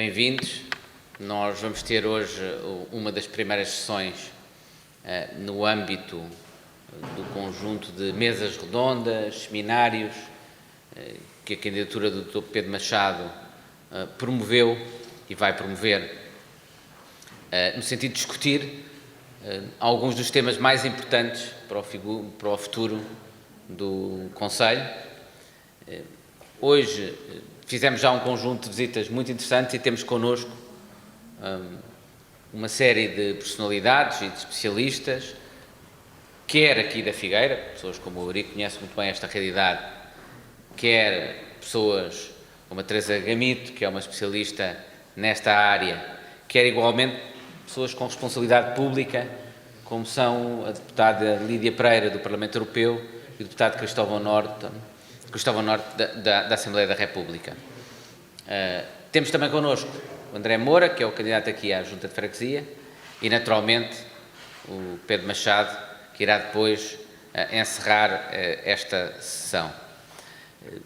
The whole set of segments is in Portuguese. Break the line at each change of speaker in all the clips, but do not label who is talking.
Bem-vindos. Nós vamos ter hoje uma das primeiras sessões no âmbito do conjunto de mesas redondas, seminários, que a candidatura do Dr. Pedro Machado promoveu e vai promover, no sentido de discutir alguns dos temas mais importantes para o futuro do Conselho. Hoje fizemos já um conjunto de visitas muito interessantes e temos connosco uma série de personalidades e de especialistas, quer aqui da Figueira, pessoas como o Eurico conhece muito bem esta realidade, quer pessoas como a Teresa Gamito, que é uma especialista nesta área, quer igualmente pessoas com responsabilidade pública, como são a deputada Lídia Pereira, do Parlamento Europeu, e o deputado Cristóvão Norte da Assembleia da República. Temos também connosco o André Moura, que é o candidato aqui à Junta de Freguesia, e naturalmente o Pedro Machado, que irá depois encerrar esta sessão.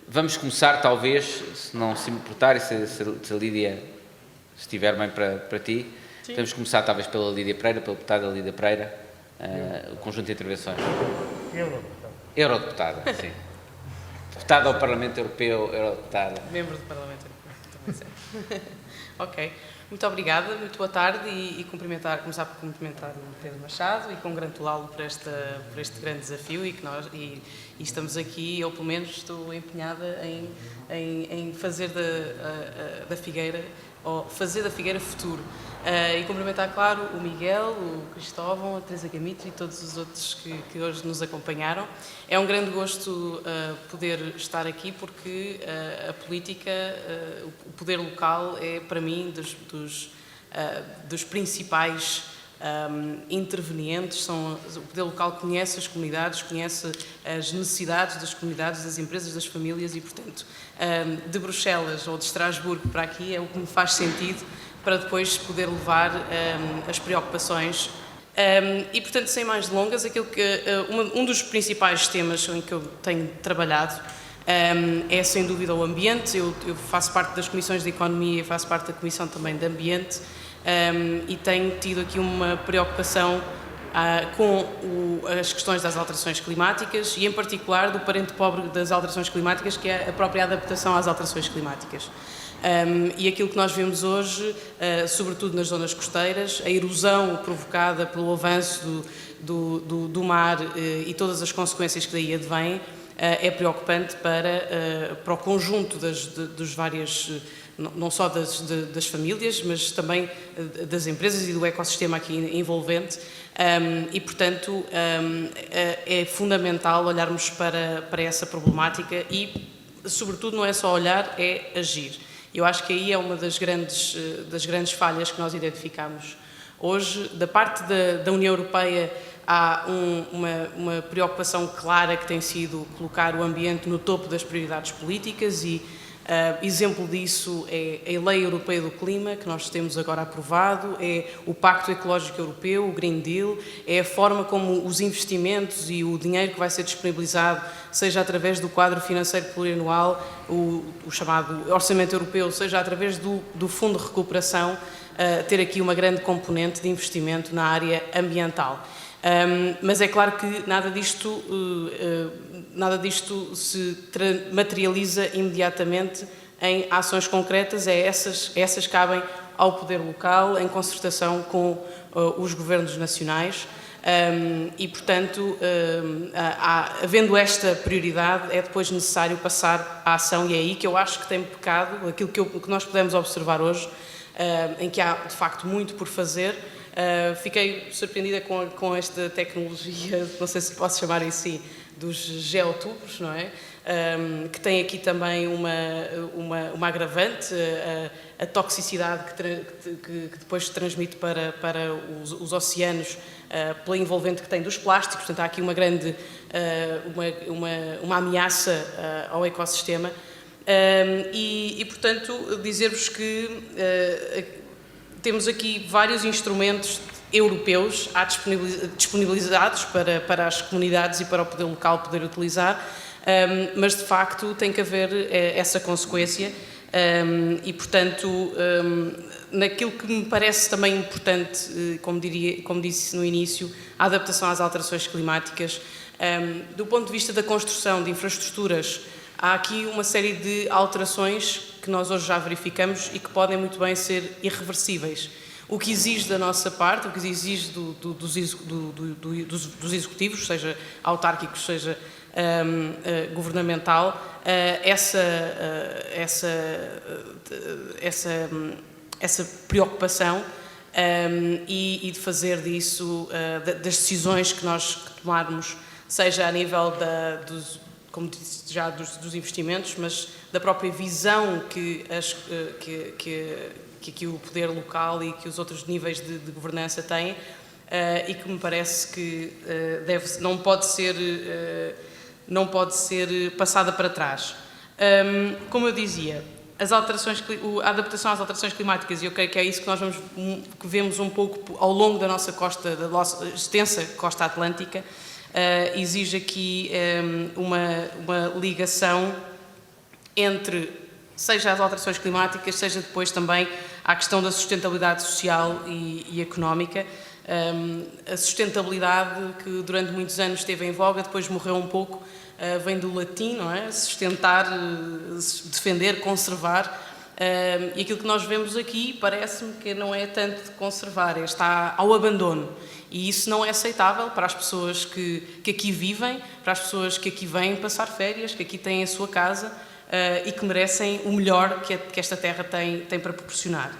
Vamos começar, talvez, se não se importar, e se a Lídia estiver bem para ti, sim. Podemos começar talvez pela Lídia Pereira, pela deputada Lídia Pereira, o conjunto de intervenções. Eurodeputada, sim. Deputada ao Parlamento Europeu, eurodeputada.
Membro do Parlamento Europeu, também sei. Ok. Muito obrigada, muito boa tarde e começar por cumprimentar o Pedro Machado e congratulá-lo por este grande desafio e estamos aqui, eu pelo menos estou empenhada em fazer da Figueira, ou fazer da Figueira futuro. E cumprimentar, claro, o Miguel, o Cristóvão, a Teresa Gamito e todos os outros que hoje nos acompanharam. É um grande gosto poder estar aqui porque a política, o poder local é, para mim, dos principais intervenientes. O poder local conhece as comunidades, conhece as necessidades das comunidades, das empresas, das famílias e, portanto, de Bruxelas ou de Estrasburgo para aqui é o que me faz sentido para depois poder levar as preocupações. E, portanto, sem mais delongas, um dos principais temas em que eu tenho trabalhado é, sem dúvida, o ambiente. Eu faço parte das comissões de Economia e faço parte da Comissão também de Ambiente e tenho tido aqui uma preocupação com as questões das alterações climáticas e, em particular, do parente pobre das alterações climáticas, que é a própria adaptação às alterações climáticas. E aquilo que nós vemos hoje, sobretudo nas zonas costeiras, a erosão provocada pelo avanço do mar e todas as consequências que daí advêm, é preocupante para o conjunto dos várias, não só das famílias, mas também das empresas e do ecossistema aqui envolvente. E, portanto, é fundamental olharmos para essa problemática e, sobretudo, não é só olhar, é agir. Eu acho que aí é uma das grandes falhas que nós identificamos hoje. Da parte da União Europeia há uma preocupação clara que tem sido colocar o ambiente no topo das prioridades políticas e exemplo disso é a Lei Europeia do Clima, que nós temos agora aprovado, é o Pacto Ecológico Europeu, o Green Deal, é a forma como os investimentos e o dinheiro que vai ser disponibilizado, seja através do quadro financeiro plurianual, o chamado Orçamento Europeu, seja através do Fundo de Recuperação, ter aqui uma grande componente de investimento na área ambiental. Mas é claro que nada disto se materializa imediatamente em ações concretas, essas cabem ao poder local, em concertação com os governos nacionais e, portanto, havendo esta prioridade, é depois necessário passar à ação e é aí que eu acho que tem pecado, aquilo que nós podemos observar hoje, em que há, de facto, muito por fazer. Fiquei surpreendida com esta tecnologia, não sei se posso chamar assim, dos geotubos, não é? Que tem aqui também uma agravante, a toxicidade que depois se transmite para os oceanos pela envolvente que tem dos plásticos. Portanto, há aqui uma grande uma ameaça ao ecossistema. Portanto, dizer-vos que temos aqui vários instrumentos europeus disponibilizados para as comunidades e para o poder local poder utilizar, mas de facto tem que haver essa consequência E, portanto, naquilo que me parece também importante, como disse no início, a adaptação às alterações climáticas, do ponto de vista da construção de infraestruturas, há aqui uma série de alterações que nós hoje já verificamos e que podem muito bem ser irreversíveis. O que exige da nossa parte, o que exige dos executivos, seja autárquicos, seja governamental, essa preocupação e de fazer disso, das decisões que nós tomarmos, seja a nível como disse já, dos investimentos, mas da própria visão que aqui o poder local e que os outros níveis de governança têm, e que me parece que não pode ser passada para trás. Como eu dizia, a adaptação às alterações climáticas, e eu creio que é isso que vemos um pouco ao longo da nossa costa, da nossa extensa costa atlântica, exige aqui uma ligação entre, seja as alterações climáticas, seja depois também a questão da sustentabilidade social e económica. A sustentabilidade, que durante muitos anos esteve em voga, depois morreu um pouco, vem do latim, não é? Sustentar, defender, conservar. E aquilo que nós vemos aqui parece-me que não é tanto de conservar, está ao abandono. E isso não é aceitável para as pessoas que aqui vivem, para as pessoas que aqui vêm passar férias, que aqui têm a sua casa e que merecem o melhor que esta terra tem para proporcionar.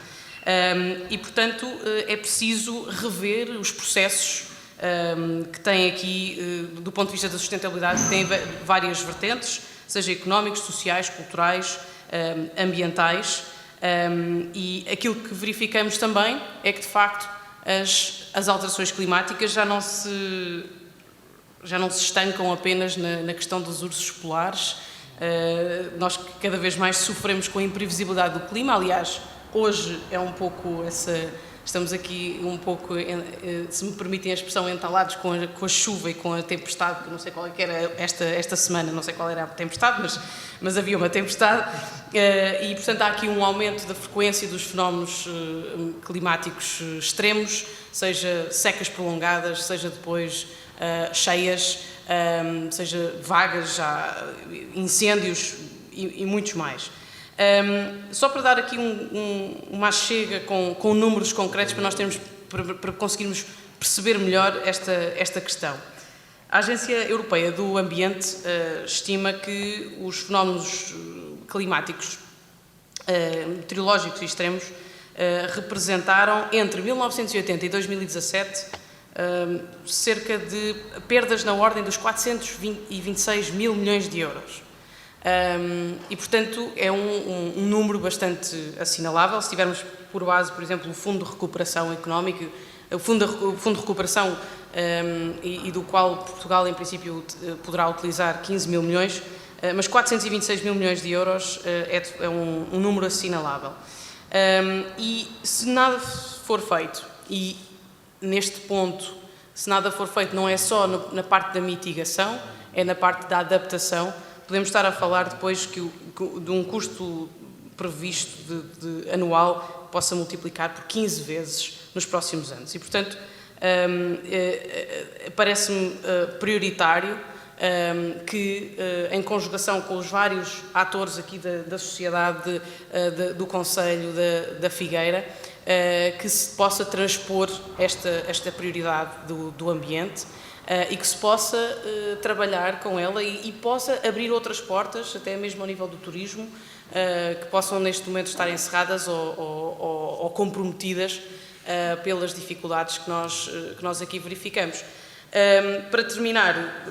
E, portanto, é preciso rever os processos que têm aqui, do ponto de vista da sustentabilidade, que têm várias vertentes, seja económicos, sociais, culturais, ambientais, e aquilo que verificamos também é que, de facto, as alterações climáticas já não se estancam apenas na questão dos ursos polares. Nós cada vez mais sofremos com a imprevisibilidade do clima. Aliás, hoje é um pouco estamos aqui um pouco, se me permitem a expressão, entalados com a chuva e com a tempestade, que não sei qual é que era esta semana, não sei qual era a tempestade, mas havia uma tempestade, e portanto há aqui um aumento da frequência dos fenómenos climáticos extremos, seja secas prolongadas, seja depois cheias, seja vagas, incêndios e muitos mais. Só para dar aqui uma chega com números concretos para conseguirmos perceber melhor esta questão. A Agência Europeia do Ambiente estima que os fenómenos climáticos meteorológicos extremos representaram entre 1980 e 2017 cerca de perdas na ordem dos 426 mil milhões de euros. E, portanto, é um número bastante assinalável. Se tivermos por base, por exemplo, o Fundo de Recuperação Económica, o Fundo de Recuperação e do qual Portugal, em princípio, poderá utilizar 15 mil milhões, mas 426 mil milhões de euros é um número assinalável. E se nada for feito, e neste ponto, se nada for feito, não é só na parte da mitigação, é na parte da adaptação. Podemos estar a falar depois de um custo previsto anual possa multiplicar por 15 vezes nos próximos anos. E, portanto, parece-me prioritário que, em conjugação com os vários atores aqui da sociedade, do Conselho da Figueira, que se possa transpor esta prioridade do ambiente, e que se possa trabalhar com ela e possa abrir outras portas, até mesmo ao nível do turismo, que possam neste momento estar encerradas ou comprometidas pelas dificuldades que nós aqui verificamos. Para terminar,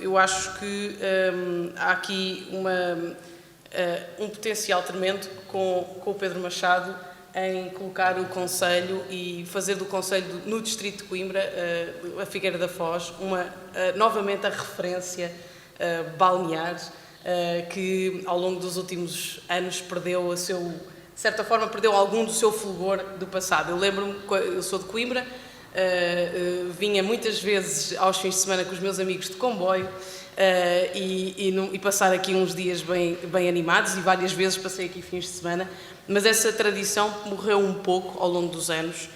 eu acho que há aqui um potencial tremendo com o Pedro Machado em colocar o Conselho e fazer do Conselho no Distrito de Coimbra, a Figueira da Foz, novamente a referência balnear que ao longo dos últimos anos perdeu de certa forma, perdeu algum do seu fulgor do passado. Eu lembro-me, eu sou de Coimbra, vinha muitas vezes aos fins de semana com os meus amigos de comboio, e passar aqui uns dias bem animados, e várias vezes passei aqui fins de semana, mas essa tradição morreu um pouco ao longo dos anos.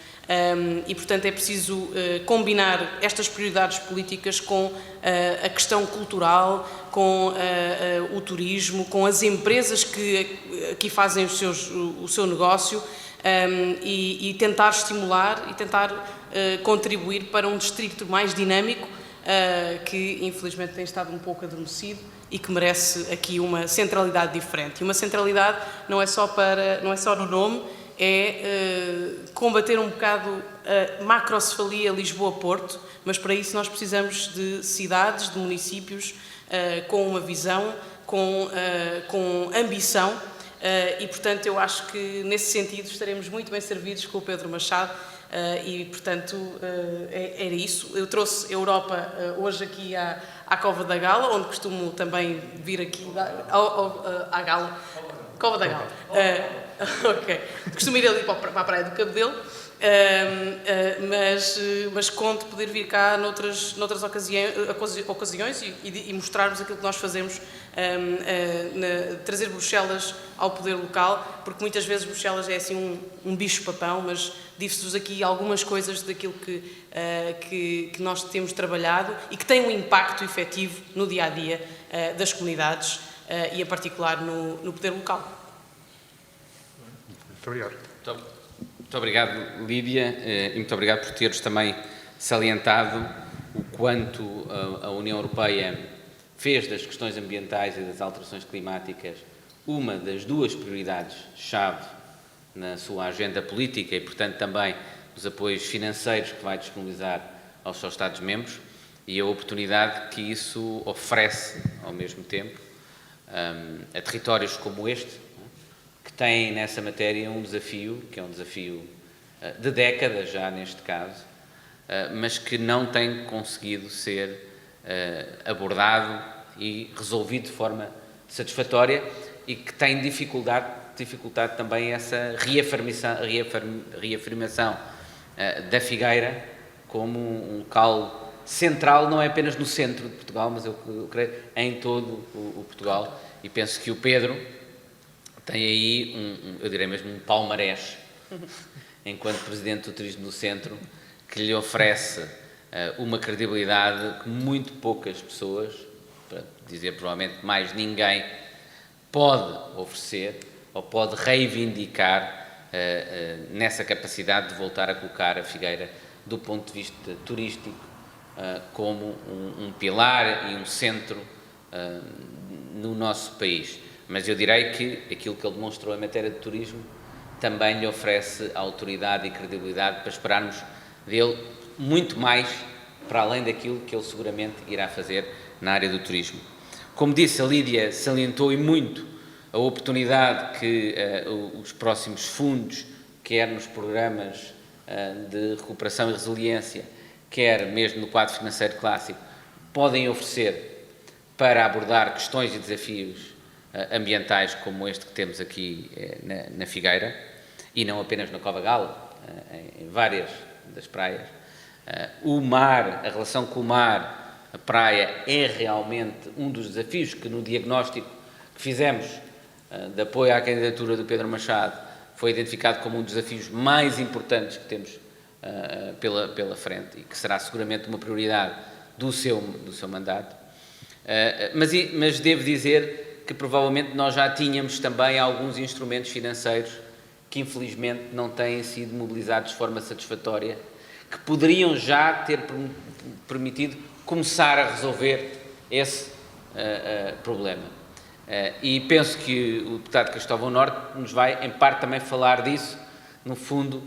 E, portanto, é preciso combinar estas prioridades políticas com a questão cultural, com o turismo, com as empresas que aqui fazem o seu negócio, e tentar estimular e tentar contribuir para um distrito mais dinâmico, que infelizmente tem estado um pouco adormecido e que merece aqui uma centralidade diferente. E uma centralidade não é só no nome, é combater um bocado a macrocefalia Lisboa-Porto, mas para isso nós precisamos de cidades, de municípios com uma visão, com ambição, e portanto eu acho que nesse sentido estaremos muito bem servidos com o Pedro Machado, e portanto era isso. Eu trouxe a Europa hoje aqui à Cova da Gala, onde costumo também vir aqui à Gala. Cova da Gala. Ok. Costumo ir ali para a Praia do Cabedelo, mas conto poder vir cá noutras ocasiões e mostrarmos aquilo que nós fazemos, trazer Bruxelas ao poder local, porque muitas vezes Bruxelas é assim um bicho-papão, mas disse-vos aqui algumas coisas daquilo que nós temos trabalhado e que tem um impacto efetivo no dia-a-dia das comunidades, e em particular no poder local.
Muito obrigado.
Muito obrigado, Lídia, e muito obrigado por teres também salientado o quanto a União Europeia fez das questões ambientais e das alterações climáticas uma das duas prioridades-chave na sua agenda política e, portanto, também dos apoios financeiros que vai disponibilizar aos seus Estados-membros, e a oportunidade que isso oferece, ao mesmo tempo, a territórios como este, que têm nessa matéria um desafio, que é um desafio de décadas já neste caso, mas que não tem conseguido ser abordado e resolvido de forma satisfatória e que tem dificultado também essa reafirmação da Figueira como um local central, não é apenas no centro de Portugal, mas eu creio em todo o Portugal, e penso que o Pedro tem aí eu direi mesmo um palmarés, enquanto Presidente do Turismo do Centro, que lhe oferece uma credibilidade que muito poucas pessoas, para dizer provavelmente mais ninguém, pode oferecer ou pode reivindicar nessa capacidade de voltar a colocar a Figueira, do ponto de vista turístico, como um pilar e um centro no nosso país. Mas eu direi que aquilo que ele demonstrou em matéria de turismo também lhe oferece autoridade e credibilidade para esperarmos dele muito mais para além daquilo que ele seguramente irá fazer na área do turismo. Como disse, a Lídia salientou e muito a oportunidade que os próximos fundos, quer nos programas de recuperação e resiliência, quer mesmo no quadro financeiro clássico, podem oferecer para abordar questões e desafios ambientais como este que temos aqui na Figueira, e não apenas na Cova Gala, em várias das praias. O mar, a relação com o mar, a praia, é realmente um dos desafios que no diagnóstico que fizemos de apoio à candidatura do Pedro Machado foi identificado como um dos desafios mais importantes que temos pela frente e que será seguramente uma prioridade do seu mandato. Mas devo dizer que provavelmente nós já tínhamos também alguns instrumentos financeiros que infelizmente não têm sido mobilizados de forma satisfatória, que poderiam já ter permitido começar a resolver esse problema. E penso que o deputado Cristóvão Norte nos vai, em parte, também falar disso, no fundo,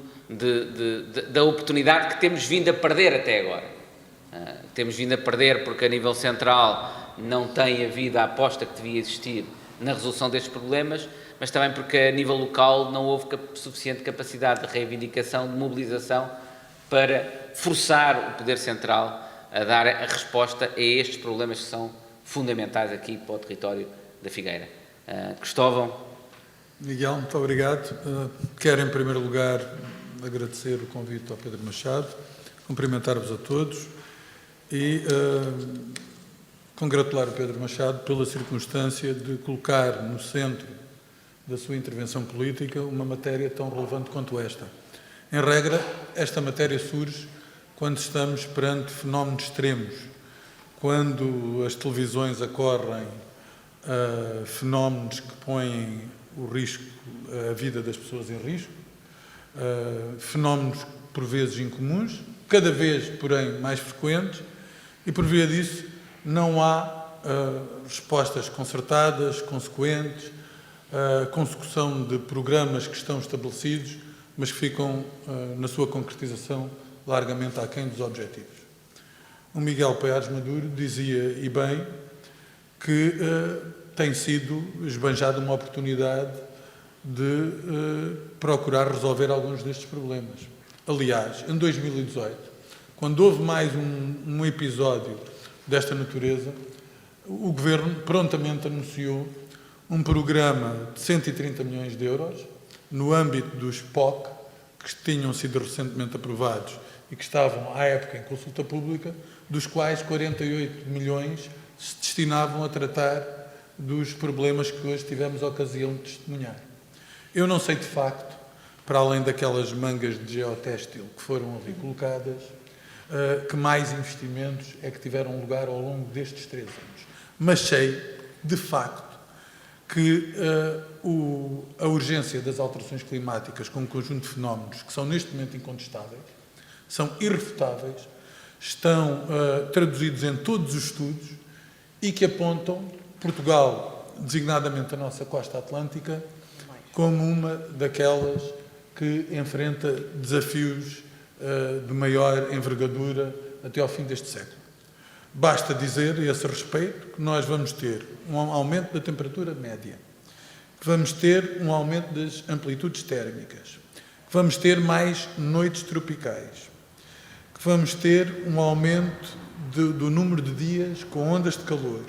da oportunidade que temos vindo a perder até agora. Temos vindo a perder porque, a nível central, não tem havido a aposta que devia existir na resolução destes problemas, mas também porque, a nível local, não houve suficiente capacidade de reivindicação, de mobilização, para forçar o Poder Central a dar a resposta a estes problemas que são fundamentais aqui para o território da Figueira. Cristóvão.
Miguel, muito obrigado. Quero, em primeiro lugar, agradecer o convite ao Pedro Machado, cumprimentar-vos a todos e congratular o Pedro Machado pela circunstância de colocar no centro da sua intervenção política uma matéria tão relevante quanto esta. Em regra, esta matéria surge quando estamos perante fenómenos extremos, quando as televisões acorrem fenómenos que põem a vida das pessoas em risco, fenómenos por vezes incomuns, cada vez, porém, mais frequentes, e por via disso não há respostas concertadas, consequentes, consecução de programas que estão estabelecidos, mas que ficam, na sua concretização, largamente aquém dos objetivos. O Miguel Paiares Maduro dizia, e bem, que tem sido esbanjada uma oportunidade de procurar resolver alguns destes problemas. Aliás, em 2018, quando houve mais um episódio desta natureza, o Governo prontamente anunciou um programa de 130 milhões de euros no âmbito dos POC, que tinham sido recentemente aprovados e que estavam, à época, em consulta pública, dos quais 48 milhões se destinavam a tratar dos problemas que hoje tivemos a ocasião de testemunhar. Eu não sei, de facto, para além daquelas mangas de geotextil que foram ali colocadas, que mais investimentos é que tiveram lugar ao longo destes 3 anos. Mas sei, de facto, que a urgência das alterações climáticas com um conjunto de fenómenos que são neste momento incontestáveis, são irrefutáveis, estão traduzidos em todos os estudos e que apontam Portugal, designadamente a nossa costa atlântica, como uma daquelas que enfrenta desafios de maior envergadura até ao fim deste século. Basta dizer, a esse respeito, que nós vamos ter um aumento da temperatura média, que vamos ter um aumento das amplitudes térmicas, que vamos ter mais noites tropicais, que vamos ter um aumento do número de dias com ondas de calor,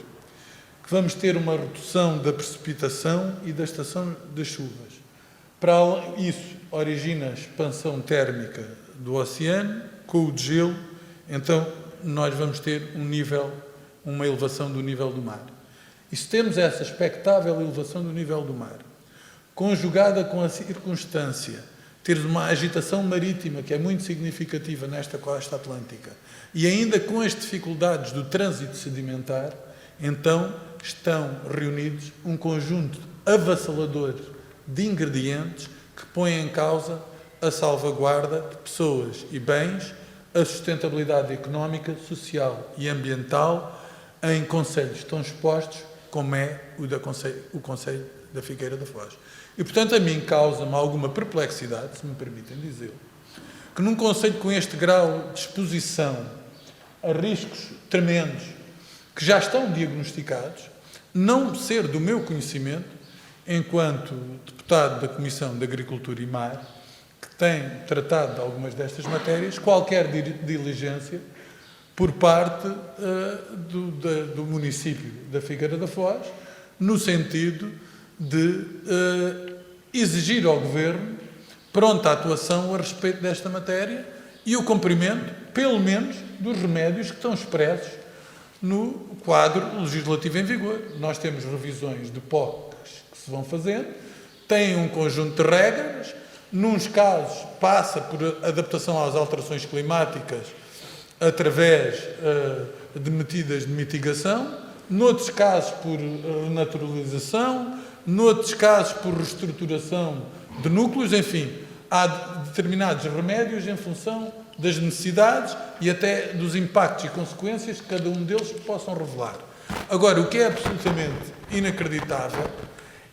que vamos ter uma redução da precipitação e da estação das chuvas. Para isso, origina a expansão térmica do oceano, com o degelo, então nós vamos ter uma elevação do nível do mar. E se temos essa expectável elevação do nível do mar, conjugada com a circunstância de teres uma agitação marítima que é muito significativa nesta costa atlântica, e ainda com as dificuldades do trânsito sedimentar, então estão reunidos um conjunto avassalador de ingredientes que põem em causa a salvaguarda de pessoas e bens, a sustentabilidade económica, social e ambiental em concelhos tão expostos como é o Concelho da Figueira da Foz. E, portanto, a mim causa-me alguma perplexidade, se me permitem dizer, que num concelho com este grau de exposição a riscos tremendos, que já estão diagnosticados, não ser do meu conhecimento, enquanto deputado da Comissão de Agricultura e Mar, que tem tratado de algumas destas matérias, qualquer diligência por parte do município da Figueira da Foz, no sentido de exigir ao Governo pronta atuação a respeito desta matéria e o cumprimento, pelo menos, dos remédios que estão expressos no quadro legislativo em vigor. Nós temos revisões de POCs que se vão fazendo, têm um conjunto de regras, nuns casos passa por adaptação às alterações climáticas através de medidas de mitigação, noutros casos por renaturalização, noutros casos por reestruturação de núcleos, enfim, há determinados remédios em função das necessidades e até dos impactos e consequências que cada um deles possam revelar. Agora, o que é absolutamente inacreditável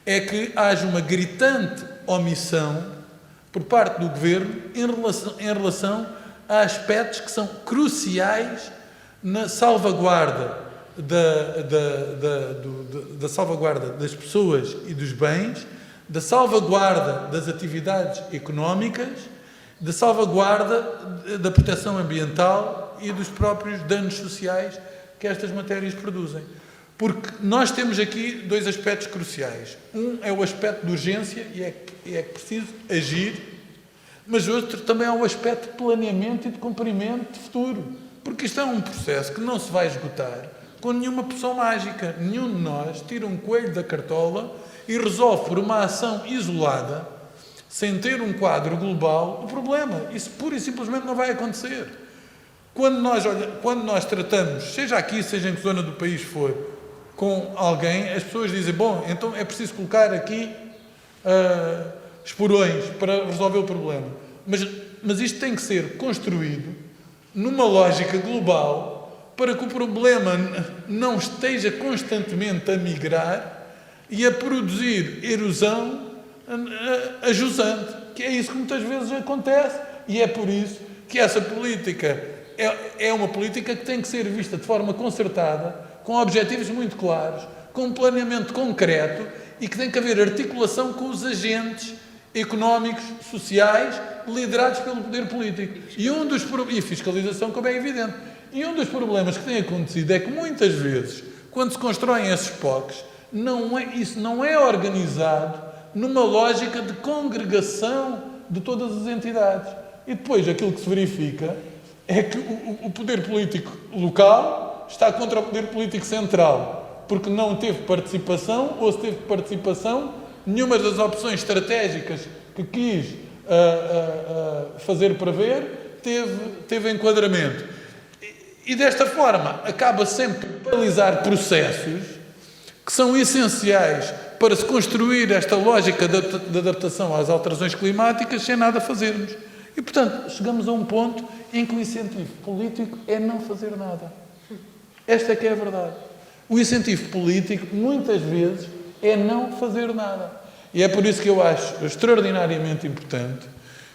é que haja uma gritante omissão por parte do Governo em relação a aspectos que são cruciais na salvaguarda da salvaguarda das pessoas e dos bens, da salvaguarda das atividades económicas, da salvaguarda da proteção ambiental e dos próprios danos sociais que estas matérias produzem. Porque nós temos aqui 2 aspectos cruciais. Um é o aspecto de urgência e é preciso agir, mas outro também é o aspecto de planeamento e de cumprimento de futuro. Porque isto é um processo que não se vai esgotar com nenhuma poção mágica. Nenhum de nós tira um coelho da cartola e resolve por uma ação isolada, sem ter um quadro global, o problema. Isso pura e simplesmente não vai acontecer. Quando nós tratamos, seja aqui, seja em que zona do país for, com alguém, as pessoas dizem, bom, então é preciso colocar aqui esporões para resolver o problema. Mas isto tem que ser construído numa lógica global para que o problema não esteja constantemente a migrar e a produzir erosão a jusante, que é isso que muitas vezes acontece, e é por isso que essa política é uma política que tem que ser vista de forma concertada, com objetivos muito claros, com um planeamento concreto e que tem que haver articulação com os agentes económicos, sociais, liderados pelo poder político. E fiscalização, como é evidente. E um dos problemas que tem acontecido é que muitas vezes, quando se constroem esses POCs, isso não é organizado numa lógica de congregação de todas as entidades. E depois aquilo que se verifica é que o poder político local está contra o poder político central, porque não teve participação, ou se teve participação, nenhuma das opções estratégicas que quis fazer prever teve enquadramento. E desta forma acaba sempre por paralisar processos que são essenciais para se construir esta lógica de adaptação às alterações climáticas sem nada fazermos. E, portanto, chegamos a um ponto em que o incentivo político é não fazer nada. Esta é que é a verdade. O incentivo político, muitas vezes, é não fazer nada. E é por isso que eu acho extraordinariamente importante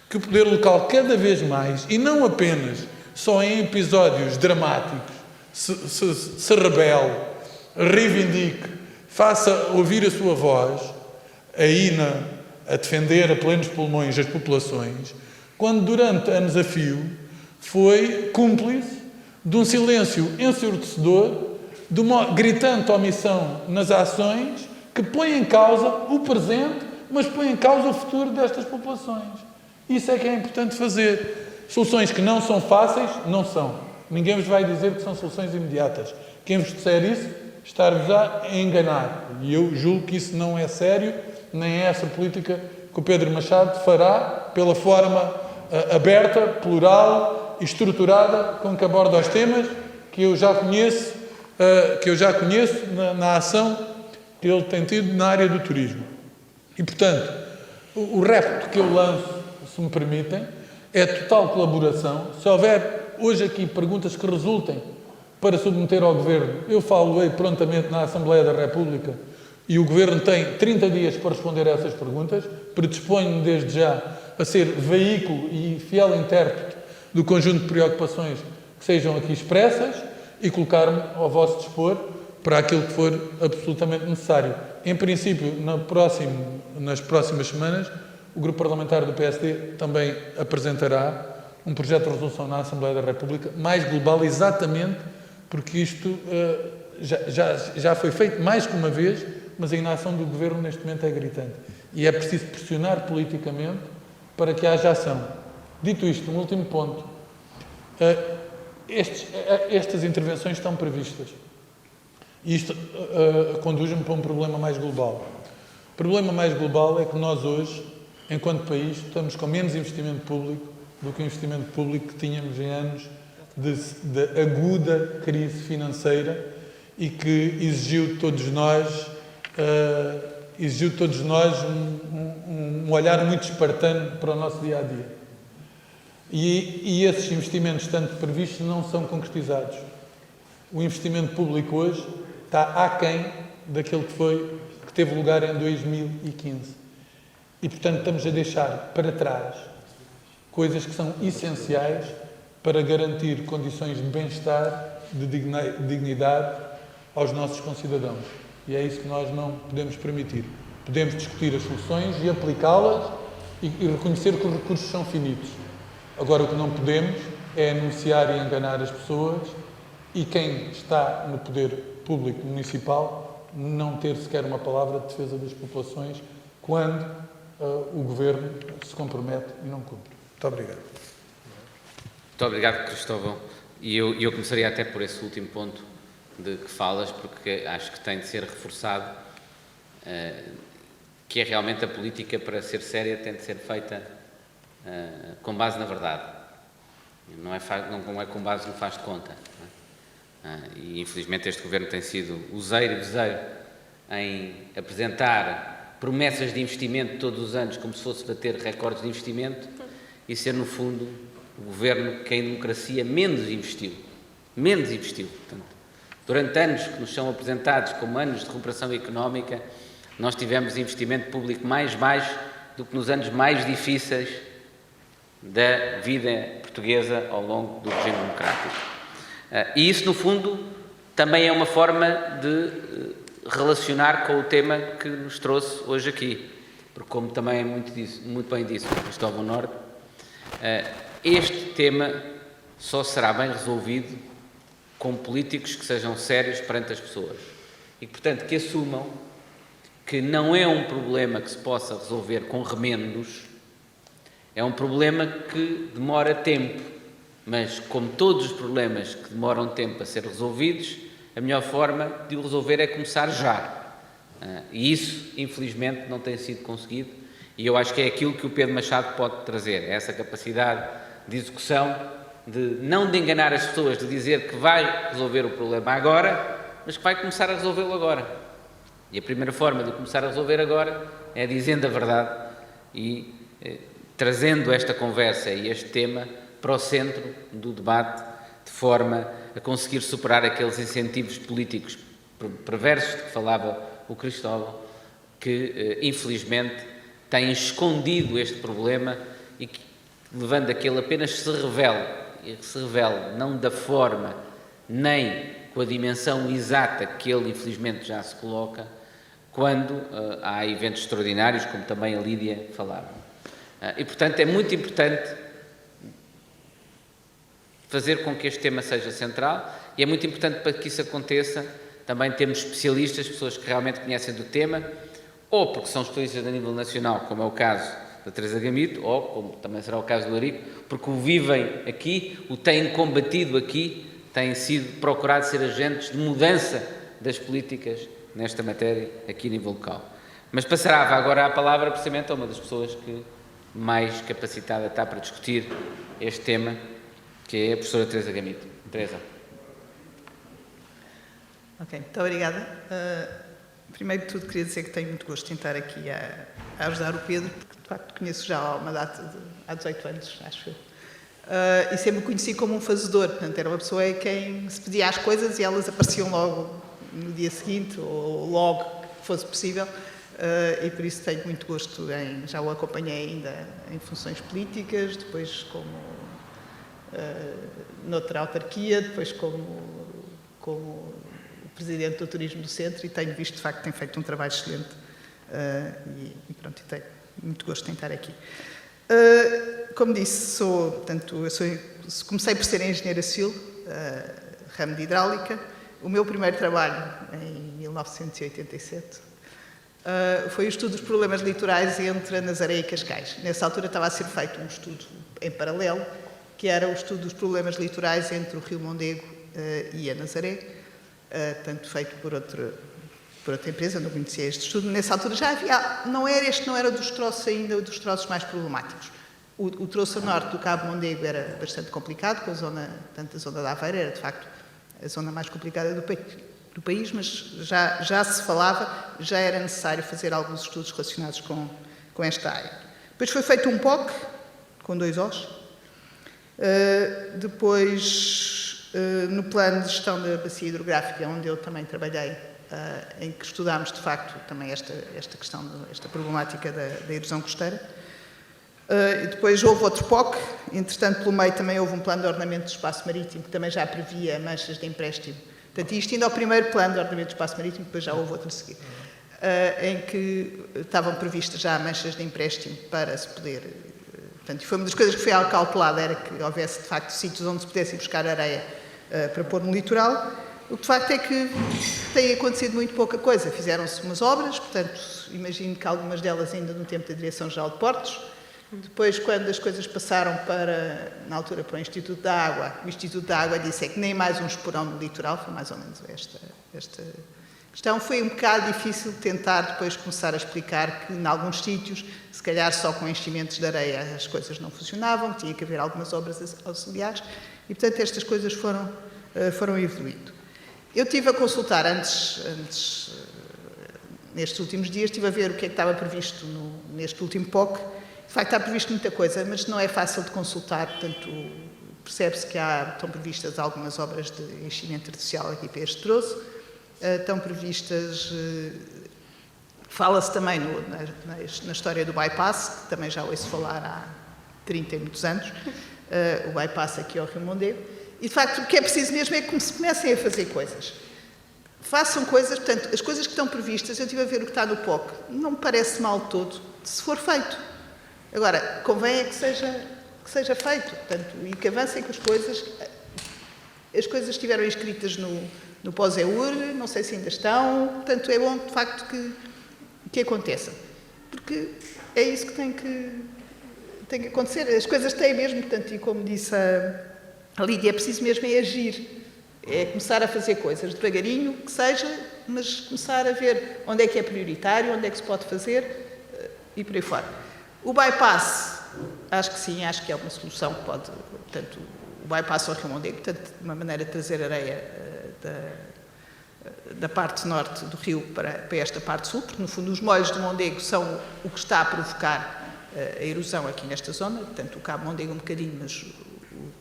que o poder local, cada vez mais, e não apenas só em episódios dramáticos, se rebele, reivindique, faça ouvir a sua voz, aí a defender a plenos pulmões as populações, quando durante anos a fio foi cúmplice de um silêncio ensurdecedor, de uma gritante omissão nas ações que põe em causa o presente, mas põe em causa o futuro destas populações. Isso é que é importante fazer. Soluções que não são fáceis, não são. Ninguém vos vai dizer que são soluções imediatas. Quem vos disser isso, estar-vos a enganar. E eu julgo que isso não é sério, nem é essa política que o Pedro Machado fará pela forma aberta, plural e estruturada com que aborda os temas que eu já conheço, na ação que ele tem tido na área do turismo. E, portanto, o repto que eu lanço, se me permitem, é total colaboração. Se houver hoje aqui perguntas que resultem para submeter ao Governo, eu falo-ei prontamente na Assembleia da República e o Governo tem 30 dias para responder a essas perguntas. Predisponho-me desde já a ser veículo e fiel intérprete do conjunto de preocupações que sejam aqui expressas e colocar-me ao vosso dispor para aquilo que for absolutamente necessário. Em princípio, nas próximas semanas, o Grupo Parlamentar do PSD também apresentará um projeto de resolução na Assembleia da República mais global, exatamente porque isto já foi feito mais que uma vez, mas a inação do Governo neste momento é gritante. E é preciso pressionar politicamente para que haja ação. Dito isto, um último ponto. Estas intervenções estão previstas. E isto conduz-me para um problema mais global. O problema mais global é que nós hoje, enquanto país, estamos com menos investimento público do que o investimento público que tínhamos em anos de aguda crise financeira e que exigiu de todos nós um olhar muito espartano para o nosso dia-a-dia. E esses investimentos, tanto previstos, não são concretizados. O investimento público hoje está aquém daquele que teve lugar em 2015. E, portanto, estamos a deixar para trás coisas que são essenciais para garantir condições de bem-estar, de dignidade aos nossos concidadãos. E é isso que nós não podemos permitir. Podemos discutir as soluções e aplicá-las e reconhecer que os recursos são finitos. Agora, o que não podemos é anunciar e enganar as pessoas e quem está no poder público municipal não ter sequer uma palavra de defesa das populações quando o Governo se compromete e não cumpre. Muito obrigado.
Muito obrigado, Cristóvão. E eu começaria até por esse último ponto, de que falas, porque acho que tem de ser reforçado que é realmente a política, para ser séria, tem de ser feita com base na verdade. Não é com base no faz de conta. E infelizmente este Governo tem sido useiro e vezeiro em apresentar promessas de investimento todos os anos como se fosse bater recordes de investimento e ser, no fundo, o Governo que em democracia menos investiu. Portanto, durante anos que nos são apresentados como anos de recuperação económica, nós tivemos investimento público mais baixo do que nos anos mais difíceis da vida portuguesa ao longo do regime democrático. E isso, no fundo, também é uma forma de relacionar com o tema que nos trouxe hoje aqui, porque, como também muito bem disse o Cristóvão Norte, este tema só será bem resolvido com políticos que sejam sérios perante as pessoas e, portanto, que assumam que não é um problema que se possa resolver com remendos, é um problema que demora tempo, mas como todos os problemas que demoram tempo a ser resolvidos, a melhor forma de o resolver é começar já. E isso, infelizmente, não tem sido conseguido, e eu acho que é aquilo que o Pedro Machado pode trazer, é essa capacidade de execução, não de enganar as pessoas, de dizer que vai resolver o problema agora, mas que vai começar a resolvê-lo agora. E a primeira forma de começar a resolver agora é dizendo a verdade e trazendo esta conversa e este tema para o centro do debate, de forma a conseguir superar aqueles incentivos políticos perversos de que falava o Cristóvão, que infelizmente têm escondido este problema e que, levando a que ele apenas se revele não da forma nem com a dimensão exata que ele infelizmente já se coloca, quando há eventos extraordinários, como também a Lídia falava. E, portanto, é muito importante fazer com que este tema seja central, e é muito importante, para que isso aconteça, também temos especialistas, pessoas que realmente conhecem do tema, ou porque são especialistas a nível nacional, como é o caso da Teresa Gamito, ou, como também será o caso do Eurico, porque o vivem aqui, o têm combatido aqui, têm sido procurados ser agentes de mudança das políticas nesta matéria, aqui a nível local. Mas passará agora a palavra, precisamente, a uma das pessoas que mais capacitada está para discutir este tema, que é a professora Teresa Gamito. Teresa.
Ok, muito obrigada. Primeiro de tudo, queria dizer que tenho muito gosto em estar aqui a ajudar o Pedro, porque, de facto, conheço já há uma data há 18 anos, acho eu. E sempre me conheci como um fazedor, portanto, era uma pessoa a quem se pedia as coisas e elas apareciam logo no dia seguinte, ou logo que fosse possível, e por isso tenho muito gosto já o acompanhei ainda em funções políticas, depois como noutra autarquia, depois como Presidente do Turismo do Centro, e tenho visto, de facto, que tem feito um trabalho excelente, e pronto, tenho muito gosto em estar aqui. Como disse, comecei por ser engenheira civil, ramo de hidráulica. O meu primeiro trabalho, em 1987, foi o estudo dos problemas litorais entre a Nazaré e Cascais. Nessa altura estava a ser feito um estudo em paralelo, que era o estudo dos problemas litorais entre o Rio Mondego e a Nazaré, tanto feito por outra empresa, não conhecia este estudo. Nessa altura já havia, não era dos troços ainda, dos troços mais problemáticos. O troço a norte do Cabo Mondego era bastante complicado, com tanto a zona da Aveira era, de facto, a zona mais complicada do país, mas já se falava, já era necessário fazer alguns estudos relacionados com esta área. Depois foi feito um POC, com 2 Os. Depois, no plano de gestão da bacia hidrográfica, onde eu também trabalhei, em que estudámos, de facto, também esta questão, esta problemática da erosão costeira. E depois houve outro POC, entretanto, pelo meio também houve um plano de ordenamento do espaço marítimo, que também já previa manchas de empréstimo. Portanto, isto indo ao primeiro plano de ordenamento do espaço marítimo, depois já houve outro a seguir, em que estavam previstas já manchas de empréstimo para se poder... Portanto, foi uma das coisas que foi calculada, era que houvesse, de facto, sítios onde se pudesse buscar areia para pôr no litoral. O que, de facto, é que tem acontecido muito pouca coisa. Fizeram-se umas obras, portanto, imagino que algumas delas ainda no tempo da Direção-Geral de Portos, Depois, quando as coisas passaram na altura, para o Instituto da Água, o Instituto da Água disse que nem mais um esporão no litoral, foi mais ou menos esta questão. Foi um bocado difícil tentar depois começar a explicar que, em alguns sítios, se calhar só com enchimentos de areia as coisas não funcionavam, que tinha que haver algumas obras auxiliares, e, portanto, estas coisas foram evoluindo. Eu estive a consultar nestes últimos dias, estive a ver o que é que estava previsto neste último POC. De facto, está previsto muita coisa, mas não é fácil de consultar, portanto, percebe-se que estão previstas algumas obras de enchimento artificial aqui para este troço, estão previstas, fala-se também na história do bypass, que também já ouço falar há 30 e muitos anos, o bypass aqui ao Rio Mondego, e de facto o que é preciso mesmo é que se comecem a fazer coisas. Façam coisas, portanto, as coisas que estão previstas, eu estive a ver o que está no POC, não me parece mal todo, se for feito. Agora, convém é que seja feito, portanto, e que avancem com as coisas. As coisas estiveram inscritas no pós-EUR, não sei se ainda estão, portanto, é bom, de facto, que aconteça. Porque é isso que tem que acontecer. As coisas têm mesmo, portanto, e como disse a Lídia, é preciso mesmo agir. É começar a fazer coisas devagarinho, que seja, mas começar a ver onde é que é prioritário, onde é que se pode fazer e por aí fora. O bypass, acho que sim, acho que é uma solução que pode, portanto, o bypass ao Rio Mondego, portanto, uma maneira de trazer areia da parte norte do rio para esta parte sul, porque no fundo os molhos do Mondego são o que está a provocar a erosão aqui nesta zona, portanto o Cabo Mondego um bocadinho, mas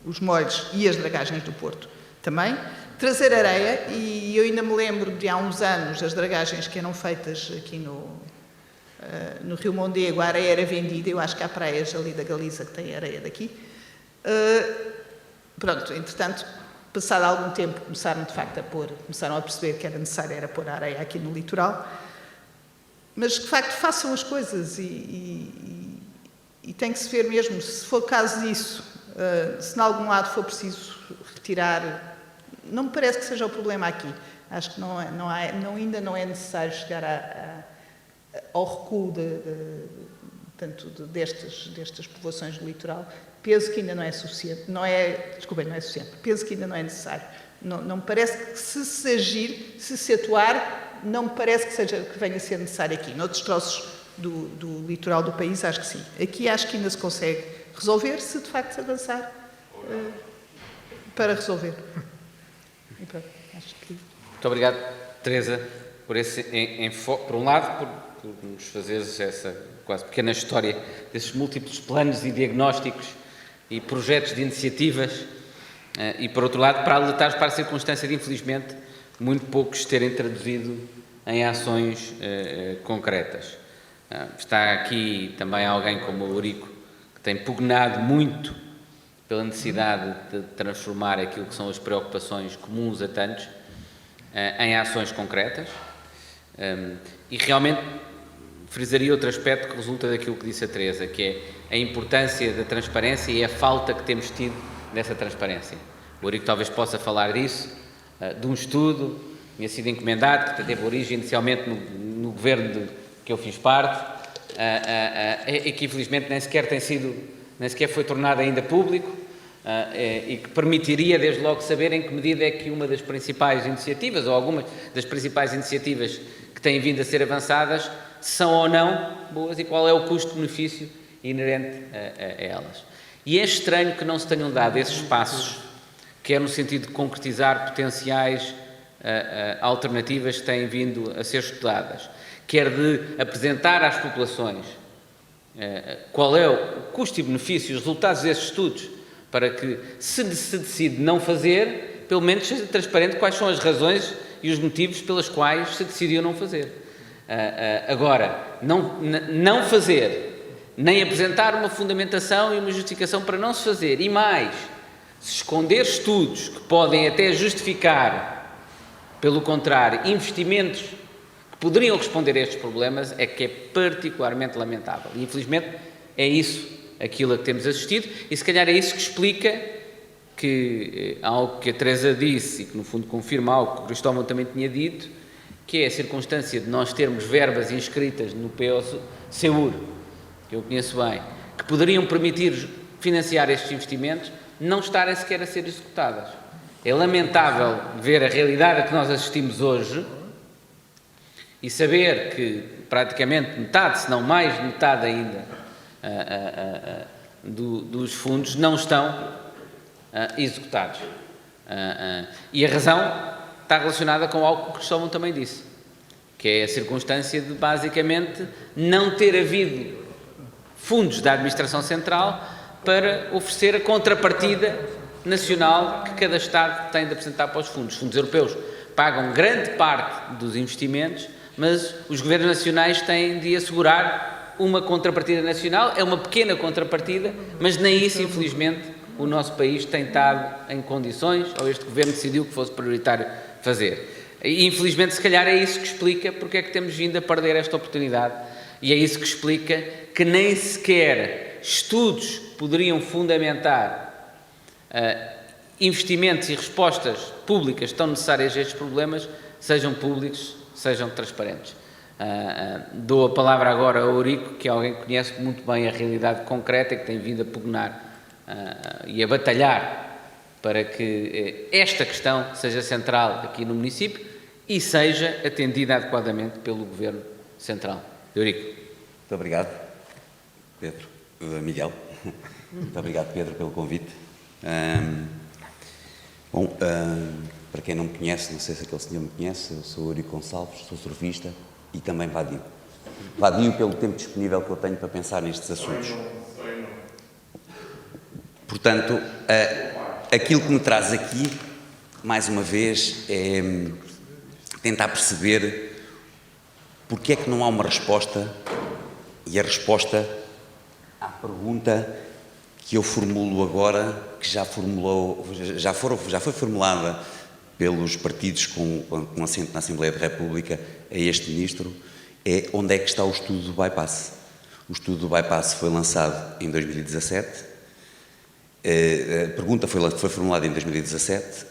os molhos e as dragagens do Porto também. Trazer areia, e eu ainda me lembro de há uns anos as dragagens que eram feitas aqui no Rio Mondego, a areia era vendida, eu acho que há praias ali da Galiza que têm areia daqui. Pronto, entretanto, passado algum tempo começaram de facto começaram a perceber que era necessário pôr a areia aqui no litoral, mas de facto façam as coisas e tem que se ver mesmo, se for caso disso, se em algum lado for preciso retirar, não me parece que seja o problema aqui, acho que ainda não é necessário chegar ao recuo destas povoações do litoral. Penso que ainda não é suficiente, não é suficiente, penso que ainda não é necessário. Não me parece que se agir, se atuar, não me parece que venha a ser necessário aqui. Noutros troços do litoral do país, acho que sim. Aqui acho que ainda se consegue resolver, se de facto se avançar para resolver. E pronto, acho que...
Muito obrigado, Teresa, por esse enfoque, por um lado, por nos fazeres essa quase pequena história desses múltiplos planos e diagnósticos e projetos de iniciativas, e por outro lado, para alertares para a circunstância de, infelizmente, muito poucos terem traduzido em ações concretas. Está aqui também alguém como o Eurico, que tem pugnado muito pela necessidade de transformar aquilo que são as preocupações comuns a tantos em ações concretas, e realmente frisaria outro aspecto que resulta daquilo que disse a Teresa, que é a importância da transparência e a falta que temos tido dessa transparência. O Eurico talvez possa falar disso, de um estudo que tinha sido encomendado, que teve origem inicialmente no governo que eu fiz parte, e que infelizmente nem sequer foi tornado ainda público, e que permitiria desde logo saber em que medida é que uma das principais iniciativas, ou algumas das principais iniciativas que têm vindo a ser avançadas, são ou não boas e qual é o custo-benefício inerente a elas. E é estranho que não se tenham dado esses passos, quer no sentido de concretizar potenciais alternativas que têm vindo a ser estudadas, quer de apresentar às populações qual é o custo e benefício, os resultados desses estudos, para que, se decide não fazer, pelo menos seja transparente quais são as razões e os motivos pelas quais se decidiu não fazer. Agora, não fazer, nem apresentar uma fundamentação e uma justificação para não se fazer, e mais, se esconder estudos que podem até justificar, pelo contrário, investimentos que poderiam responder a estes problemas, é que é particularmente lamentável. E, infelizmente, é isso aquilo a que temos assistido, e se calhar é isso que explica que algo que a Teresa disse, e que no fundo confirma algo que o Cristóvão também tinha dito, que é a circunstância de nós termos verbas inscritas no PO-SEUR, que eu conheço bem, que poderiam permitir financiar estes investimentos não estarem sequer a ser executadas. É lamentável ver a realidade a que nós assistimos hoje e saber que praticamente metade, se não mais de metade ainda, dos fundos não estão executados. E a razão está relacionada com algo que o Cristóvão também disse, que é a circunstância de, basicamente, não ter havido fundos da Administração Central para oferecer a contrapartida nacional que cada Estado tem de apresentar para os fundos. Os fundos europeus pagam grande parte dos investimentos, mas os governos nacionais têm de assegurar uma contrapartida nacional, é uma pequena contrapartida, mas nem isso, infelizmente, o nosso país tem estado em condições, ou este governo decidiu que fosse prioritário fazer. E, infelizmente, se calhar é isso que explica porque é que temos vindo a perder esta oportunidade, e é isso que explica que nem sequer estudos que poderiam fundamentar investimentos e respostas públicas tão necessárias a estes problemas sejam públicos, sejam transparentes. Dou a palavra agora ao Eurico, que é alguém que conhece muito bem a realidade concreta e que tem vindo a pugnar e a batalhar para que esta questão seja central aqui no município e seja atendida adequadamente pelo Governo Central. Eurico.
Muito obrigado, Pedro. Miguel. Muito obrigado, Pedro, pelo convite. Para quem não me conhece, não sei se aquele senhor me conhece, eu sou Eurico Gonçalves, sou surfista e também vadio. Vadio pelo tempo disponível que eu tenho para pensar nestes assuntos. Portanto, aquilo que me traz aqui, mais uma vez, é tentar perceber porque é que não há uma resposta, e a resposta à pergunta que eu formulo agora, que já foi formulada pelos partidos com assento na Assembleia da República a este Ministro, é onde é que está o estudo do bypass. O estudo do bypass foi lançado em 2017, a pergunta foi formulada em 2017,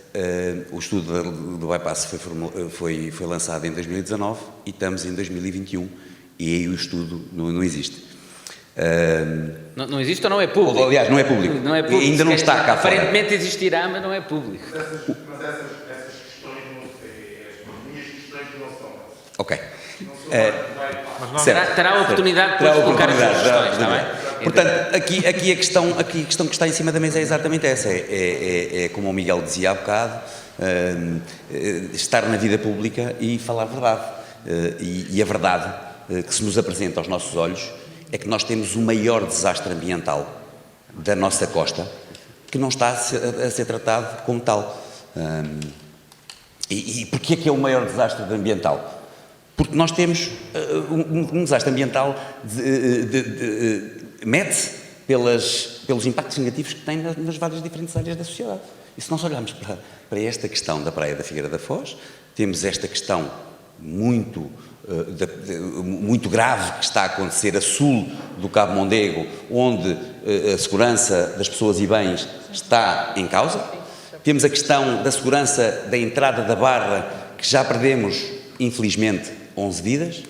o estudo do bypass foi lançado em 2019 e estamos em 2021 e aí o estudo não existe.
Não existe ou não é público?
Aliás, não é público.
Não é público.
Ainda não está cá fora.
Aparentemente existirá, mas não é público.
Mas essas questões não sei, as minhas questões não são.
Ok.
Terá a oportunidade de depois colocar as suas questões, está bem?
Portanto, aqui a questão que está em cima da mesa é exatamente essa. É como o Miguel dizia há bocado, estar na vida pública e falar a verdade. E a verdade que se nos apresenta aos nossos olhos é que nós temos o maior desastre ambiental da nossa costa, que não está a ser tratado como tal. E porquê que é o maior desastre ambiental? Porque nós temos um desastre ambiental mede-se pelos impactos negativos que tem nas várias diferentes áreas da sociedade. E se nós olharmos para esta questão da Praia da Figueira da Foz, temos esta questão muito grave que está a acontecer a sul do Cabo Mondego, onde a segurança das pessoas e bens está em causa. Temos a questão da segurança da entrada da Barra, que já perdemos, infelizmente, 11 vidas.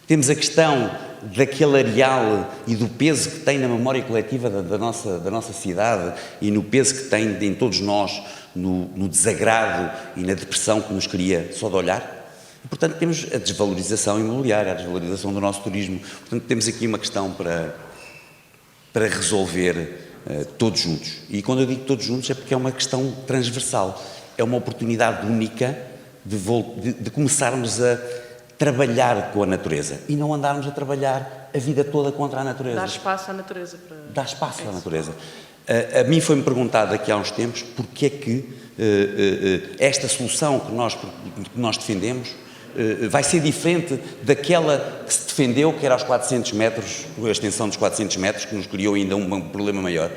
Temos a questão daquele areal e do peso que tem na memória coletiva da nossa cidade e no peso que tem em todos nós, no desagrado e na depressão que nos cria só de olhar. E, portanto, temos a desvalorização imobiliária, a desvalorização do nosso turismo. Portanto, temos aqui uma questão para resolver todos juntos. E quando eu digo todos juntos é porque é uma questão transversal. É uma oportunidade única de começarmos a trabalhar com a natureza e não andarmos a trabalhar a vida toda contra a natureza.
Dar espaço à natureza.
Dar espaço à natureza. A mim foi-me perguntado aqui há uns tempos porque é que esta solução que nós defendemos vai ser diferente daquela que se defendeu, que era aos 400 metros, a extensão dos 400 metros, que nos criou ainda um problema maior.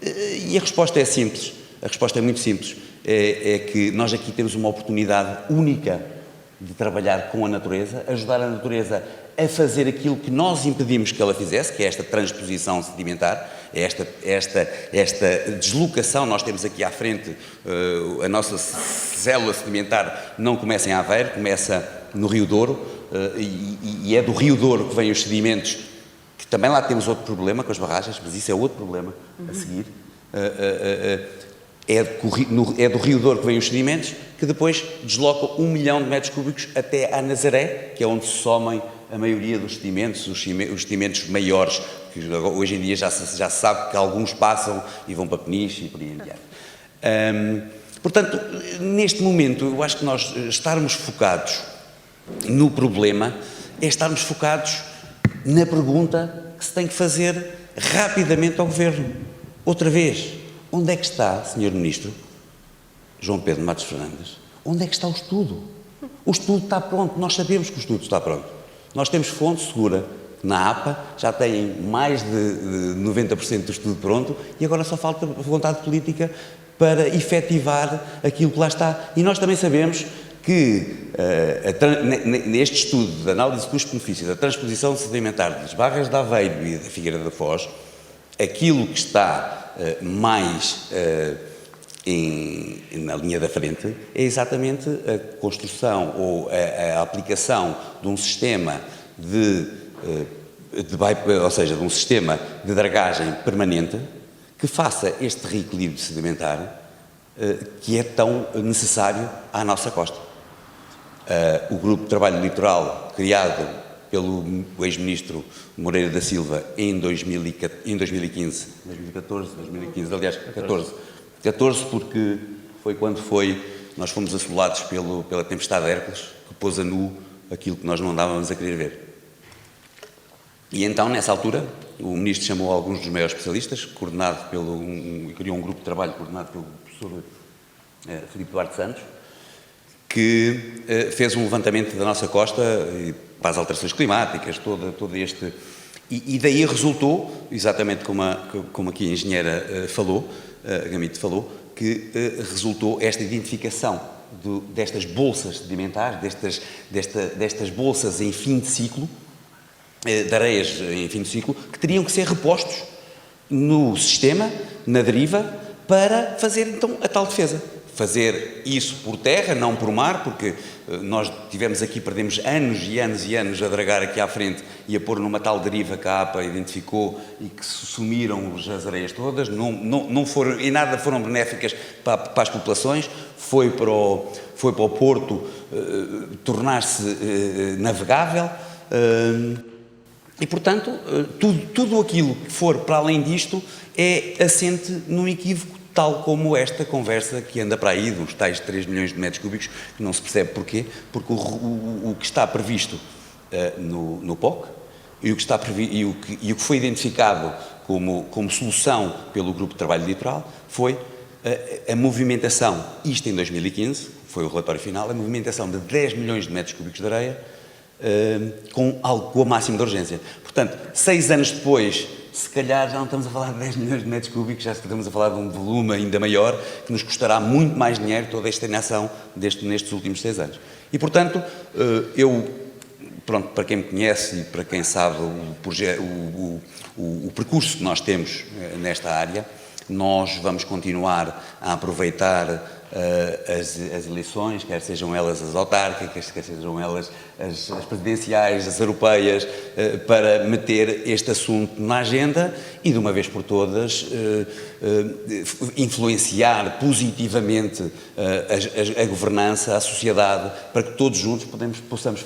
E a resposta é simples, a resposta é muito simples, é que nós aqui temos uma oportunidade única de trabalhar com a natureza, ajudar a natureza a fazer aquilo que nós impedimos que ela fizesse, que é esta transposição sedimentar, esta deslocação. Nós temos aqui à frente a nossa célula sedimentar não começa em Aveiro, começa no Rio Douro, e é do Rio Douro que vêm os sedimentos que também lá temos outro problema com as barragens, mas isso é outro problema a seguir. É do Rio Douro que vêm os sedimentos, que depois deslocam 1 milhão de metros cúbicos até à Nazaré, que é onde se somem a maioria dos sedimentos, os sedimentos maiores, que hoje em dia já se sabe que alguns passam e vão para Peniche e por aí em diante. Portanto, neste momento, eu acho que nós estarmos focados no problema é estarmos focados na pergunta que se tem que fazer rapidamente ao Governo. Outra vez, onde é que está, Sr. Ministro João Pedro Matos Fernandes, onde é que está o estudo? O estudo está pronto, nós sabemos que o estudo está pronto. Nós temos fonte segura, na APA já têm mais de 90% do estudo pronto e agora só falta vontade política para efetivar aquilo que lá está. E nós também sabemos que neste estudo de análise de custo-benefício da transposição sedimentar das Barras de Aveiro e da Figueira da Foz, aquilo que está mais na linha da frente é exatamente a construção ou a aplicação de um sistema ou seja, de um sistema de dragagem permanente que faça este reequilíbrio sedimentar que é tão necessário à nossa costa. O Grupo de Trabalho Litoral, criado pelo ex-ministro Moreira da Silva em 2015, 2014, aliás, 14 porque foi quando nós fomos assolados pela tempestade Hércules, que pôs a nu aquilo que nós não andávamos a querer ver. E então, nessa altura, o ministro chamou alguns dos maiores especialistas, criou um grupo de trabalho coordenado pelo professor Filipe Duarte Santos, que fez um levantamento da nossa costa para as alterações climáticas, todo este... E daí resultou, exatamente como aqui a engenheira Gamito falou, que resultou esta identificação destas bolsas sedimentares, destas bolsas em fim de ciclo, de areias em fim de ciclo, que teriam que ser repostos no sistema, na deriva, para fazer então a tal defesa. Fazer isso por terra, não por mar, porque nós perdemos anos e anos e anos a dragar aqui à frente e a pôr numa tal deriva que a APA identificou e que se sumiram as areias todas, não foram, e nada foram benéficas para as populações, foi para o Porto tornar-se navegável e, portanto, tudo aquilo que for para além disto é assente num equívoco, tal como esta conversa que anda para aí dos tais 3 milhões de metros cúbicos, que não se percebe porquê, porque o que está previsto no POC e o que foi identificado como solução pelo Grupo de Trabalho Litoral foi a movimentação, isto em 2015, foi o relatório final, a movimentação de 10 milhões de metros cúbicos de areia com o máximo de urgência. Portanto, 6 anos depois, se calhar já não estamos a falar de 10 milhões de metros cúbicos, já estamos a falar de um volume ainda maior, que nos custará muito mais dinheiro toda esta inação nestes últimos 6 anos. E, portanto, para quem me conhece e para quem sabe o percurso que nós temos nesta área, nós vamos continuar a aproveitar as eleições, quer sejam elas as autárquicas, quer sejam elas as presidenciais, as europeias, para meter este assunto na agenda e, de uma vez por todas, influenciar positivamente a governança, a sociedade, para que todos juntos possamos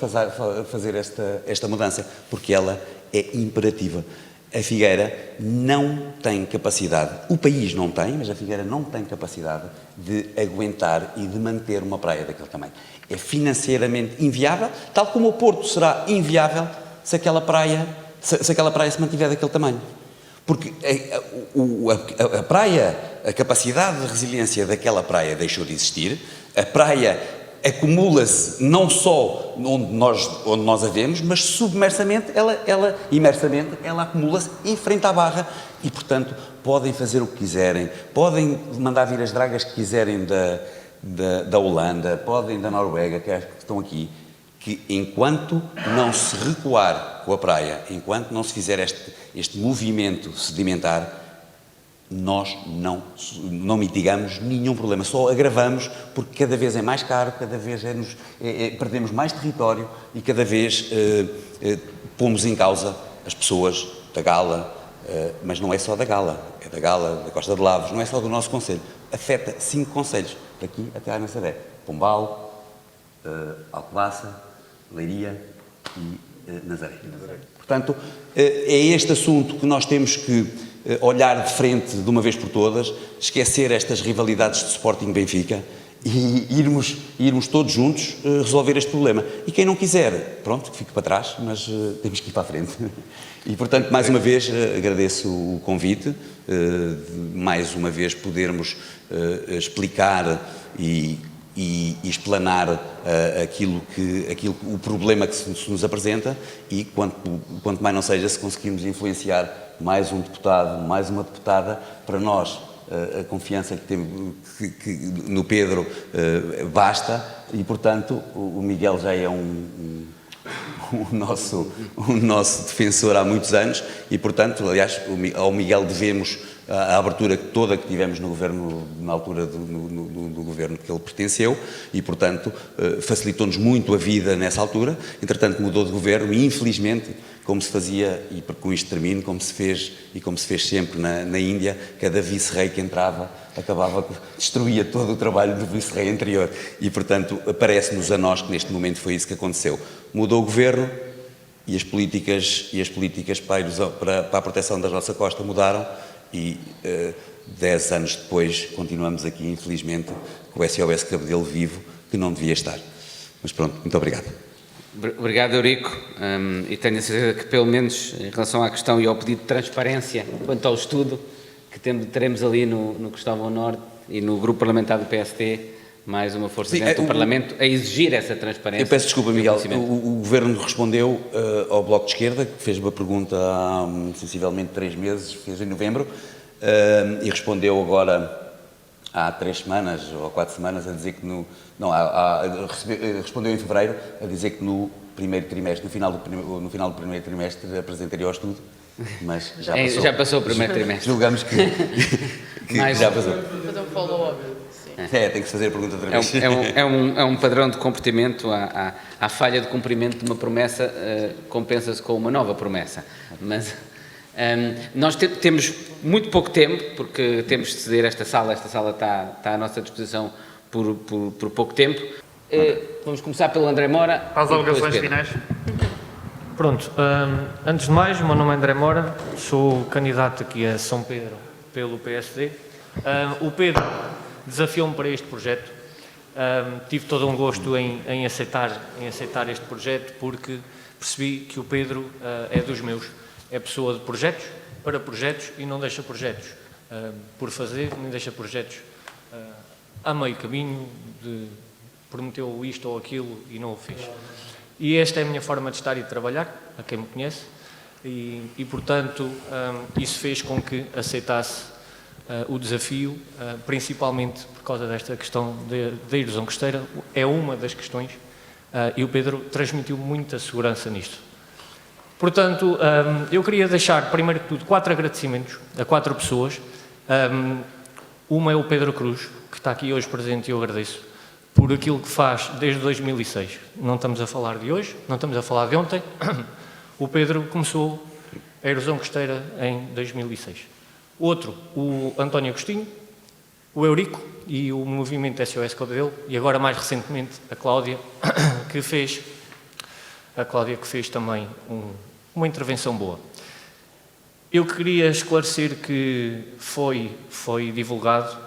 fazer esta mudança, porque ela é imperativa. A Figueira não tem capacidade, o país não tem, mas a Figueira não tem capacidade de aguentar e de manter uma praia daquele tamanho. É financeiramente inviável, tal como o Porto será inviável se aquela praia se mantiver daquele tamanho. Porque a praia, a capacidade de resiliência daquela praia deixou de existir, a praia acumula-se não só onde nós a vemos, mas submersamente, imersamente, ela acumula-se em frente à barra e, portanto, podem fazer o que quiserem, podem mandar vir as dragas que quiserem da Holanda, podem da Noruega, que estão aqui, que enquanto não se recuar com a praia, enquanto não se fizer este movimento sedimentar, nós não mitigamos nenhum problema, só agravamos, porque cada vez é mais caro, cada vez perdemos mais território e cada vez pomos em causa as pessoas da Gala, mas não é só da Gala, é da Gala, da Costa de Lavos, não é só do nosso concelho. Afeta 5 concelhos, daqui até à Nazaré. Pombal, Alcobaça, Leiria e Nazaré. Portanto, é este assunto que nós temos que olhar de frente de uma vez por todas, esquecer estas rivalidades de Sporting-Benfica e irmos todos juntos resolver este problema. E quem não quiser, pronto, que fique para trás, mas temos que ir para a frente. E, portanto, mais uma vez, agradeço o convite, mais uma vez podermos explicar e explanar o problema que se nos apresenta e, quanto mais não seja, se conseguirmos influenciar mais um deputado, mais uma deputada, para nós a confiança que temos no Pedro basta e, portanto, o Miguel já é o nosso defensor há muitos anos e, portanto, aliás, ao Miguel devemos a abertura toda que tivemos no governo, na altura do governo que ele pertenceu e, portanto, facilitou-nos muito a vida nessa altura. Entretanto, mudou de governo e, infelizmente, como se fazia, e com isto termino, como se fez sempre na Índia, cada vice-rei que entrava destruía todo o trabalho do vice-rei anterior. E, portanto, parece-nos a nós que neste momento foi isso que aconteceu. Mudou o governo e as políticas para a proteção da nossa costa mudaram e 10 anos depois continuamos aqui, infelizmente, com o SOS Cabedelo vivo, que não devia estar. Mas pronto, muito obrigado.
Obrigado, Eurico, e tenho a certeza que, pelo menos em relação à questão e ao pedido de transparência quanto ao estudo que teremos ali no Cristóvão Norte e no grupo parlamentar do PSD, mais uma força dentro do Parlamento a exigir essa transparência.
Eu peço desculpa, Miguel, o Governo respondeu ao Bloco de Esquerda, que fez uma pergunta há sensivelmente 3 meses, fez em novembro, e respondeu agora há 3 semanas ou 4 semanas a dizer que respondeu em fevereiro a dizer que no primeiro trimestre, no final do primeiro trimestre apresentaria o estudo, mas já passou.
Já passou o primeiro trimestre.
Julgamos que já passou.
Fazer um follow-up.
Tem que se fazer a pergunta outra vez.
É um padrão de comportamento, a falha de cumprimento de uma promessa compensa-se com uma nova promessa, mas nós temos muito pouco tempo, porque temos de ceder esta sala está à nossa disposição por pouco tempo. Vamos começar pelo André Mora.
Para as alegações finais.
Pronto, antes de mais, o meu nome é André Mora, sou candidato aqui a São Pedro pelo PSD. O Pedro desafiou-me para este projeto, tive todo um gosto em aceitar este projeto porque percebi que o Pedro é dos meus, é pessoa de projetos para projetos e não deixa projetos por fazer, nem deixa projetos a meio caminho, prometeu isto ou aquilo e não o fez. E esta é a minha forma de estar e de trabalhar, a quem me conhece, e portanto, isso fez com que aceitasse o desafio, principalmente por causa desta questão da erosão costeira, é uma das questões, e o Pedro transmitiu muita segurança nisto. Portanto, eu queria deixar, primeiro que tudo, 4 agradecimentos a 4 pessoas. Uma é o Pedro Cruz, que está aqui hoje presente e eu agradeço, por aquilo que faz desde 2006. Não estamos a falar de hoje, não estamos a falar de ontem. O Pedro começou a erosão costeira em 2006. Outro, o António Agostinho, o Eurico e o movimento SOS Cabedelo, e agora mais recentemente a Cláudia, que fez também uma intervenção boa. Eu queria esclarecer que foi divulgado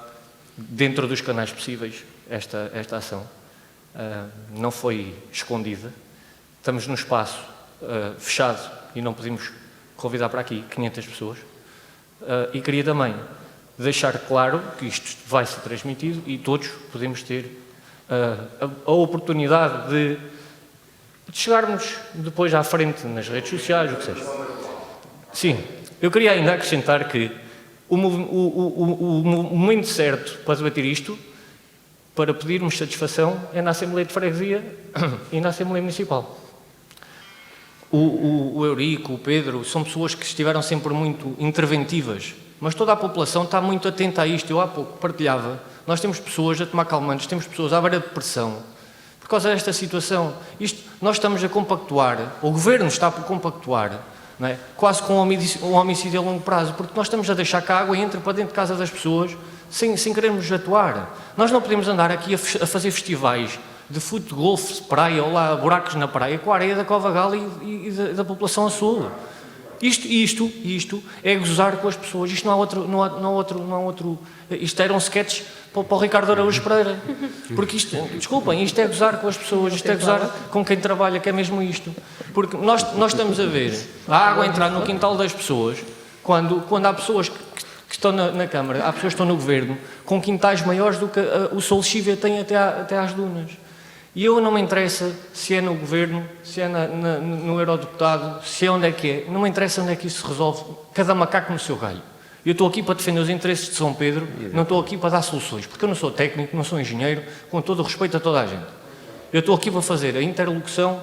dentro dos canais possíveis esta ação. Não foi escondida. Estamos num espaço fechado e não podemos convidar para aqui 500 pessoas. E queria também deixar claro que isto vai ser transmitido e todos podemos ter a oportunidade de chegarmos depois à frente nas redes sociais, o que seja. Sim, eu queria ainda acrescentar que o momento certo para debater isto, para pedirmos satisfação, é na Assembleia de Freguesia e na Assembleia Municipal. O Eurico, o Pedro, são pessoas que estiveram sempre muito interventivas, mas toda a população está muito atenta a isto. Eu há pouco partilhava, nós temos pessoas a tomar calmantes, temos pessoas à beira de pressão, por causa desta situação. Nós estamos a compactuar, o Governo está a compactuar não é? Quase com um homicídio a longo prazo, porque nós estamos a deixar que a água entre para dentro de casa das pessoas sem querermos atuar. Nós não podemos andar aqui a fazer festivais de futebol, de praia, ou lá buracos na praia, com a areia da Cova Gala e da população a sul. Isto é gozar com as pessoas. Isto não há outro. Isto era um sketch para o Ricardo Araújo Pereira. Porque desculpem, isto é gozar com as pessoas, isto é gozar com quem trabalha, que é mesmo isto. Porque nós estamos a ver a água entrar no quintal das pessoas, quando há pessoas que estão na Câmara, há pessoas que estão no Governo, com quintais maiores do que o Sol Chívia tem até às dunas. E eu não me interessa se é no Governo, se é no Eurodeputado, se é onde é que é. Não me interessa onde é que isso se resolve. Cada macaco no seu galho. Eu estou aqui para defender os interesses de São Pedro, não estou aqui para dar soluções, porque eu não sou técnico, não sou engenheiro, com todo o respeito a toda a gente. Eu estou aqui para fazer a interlocução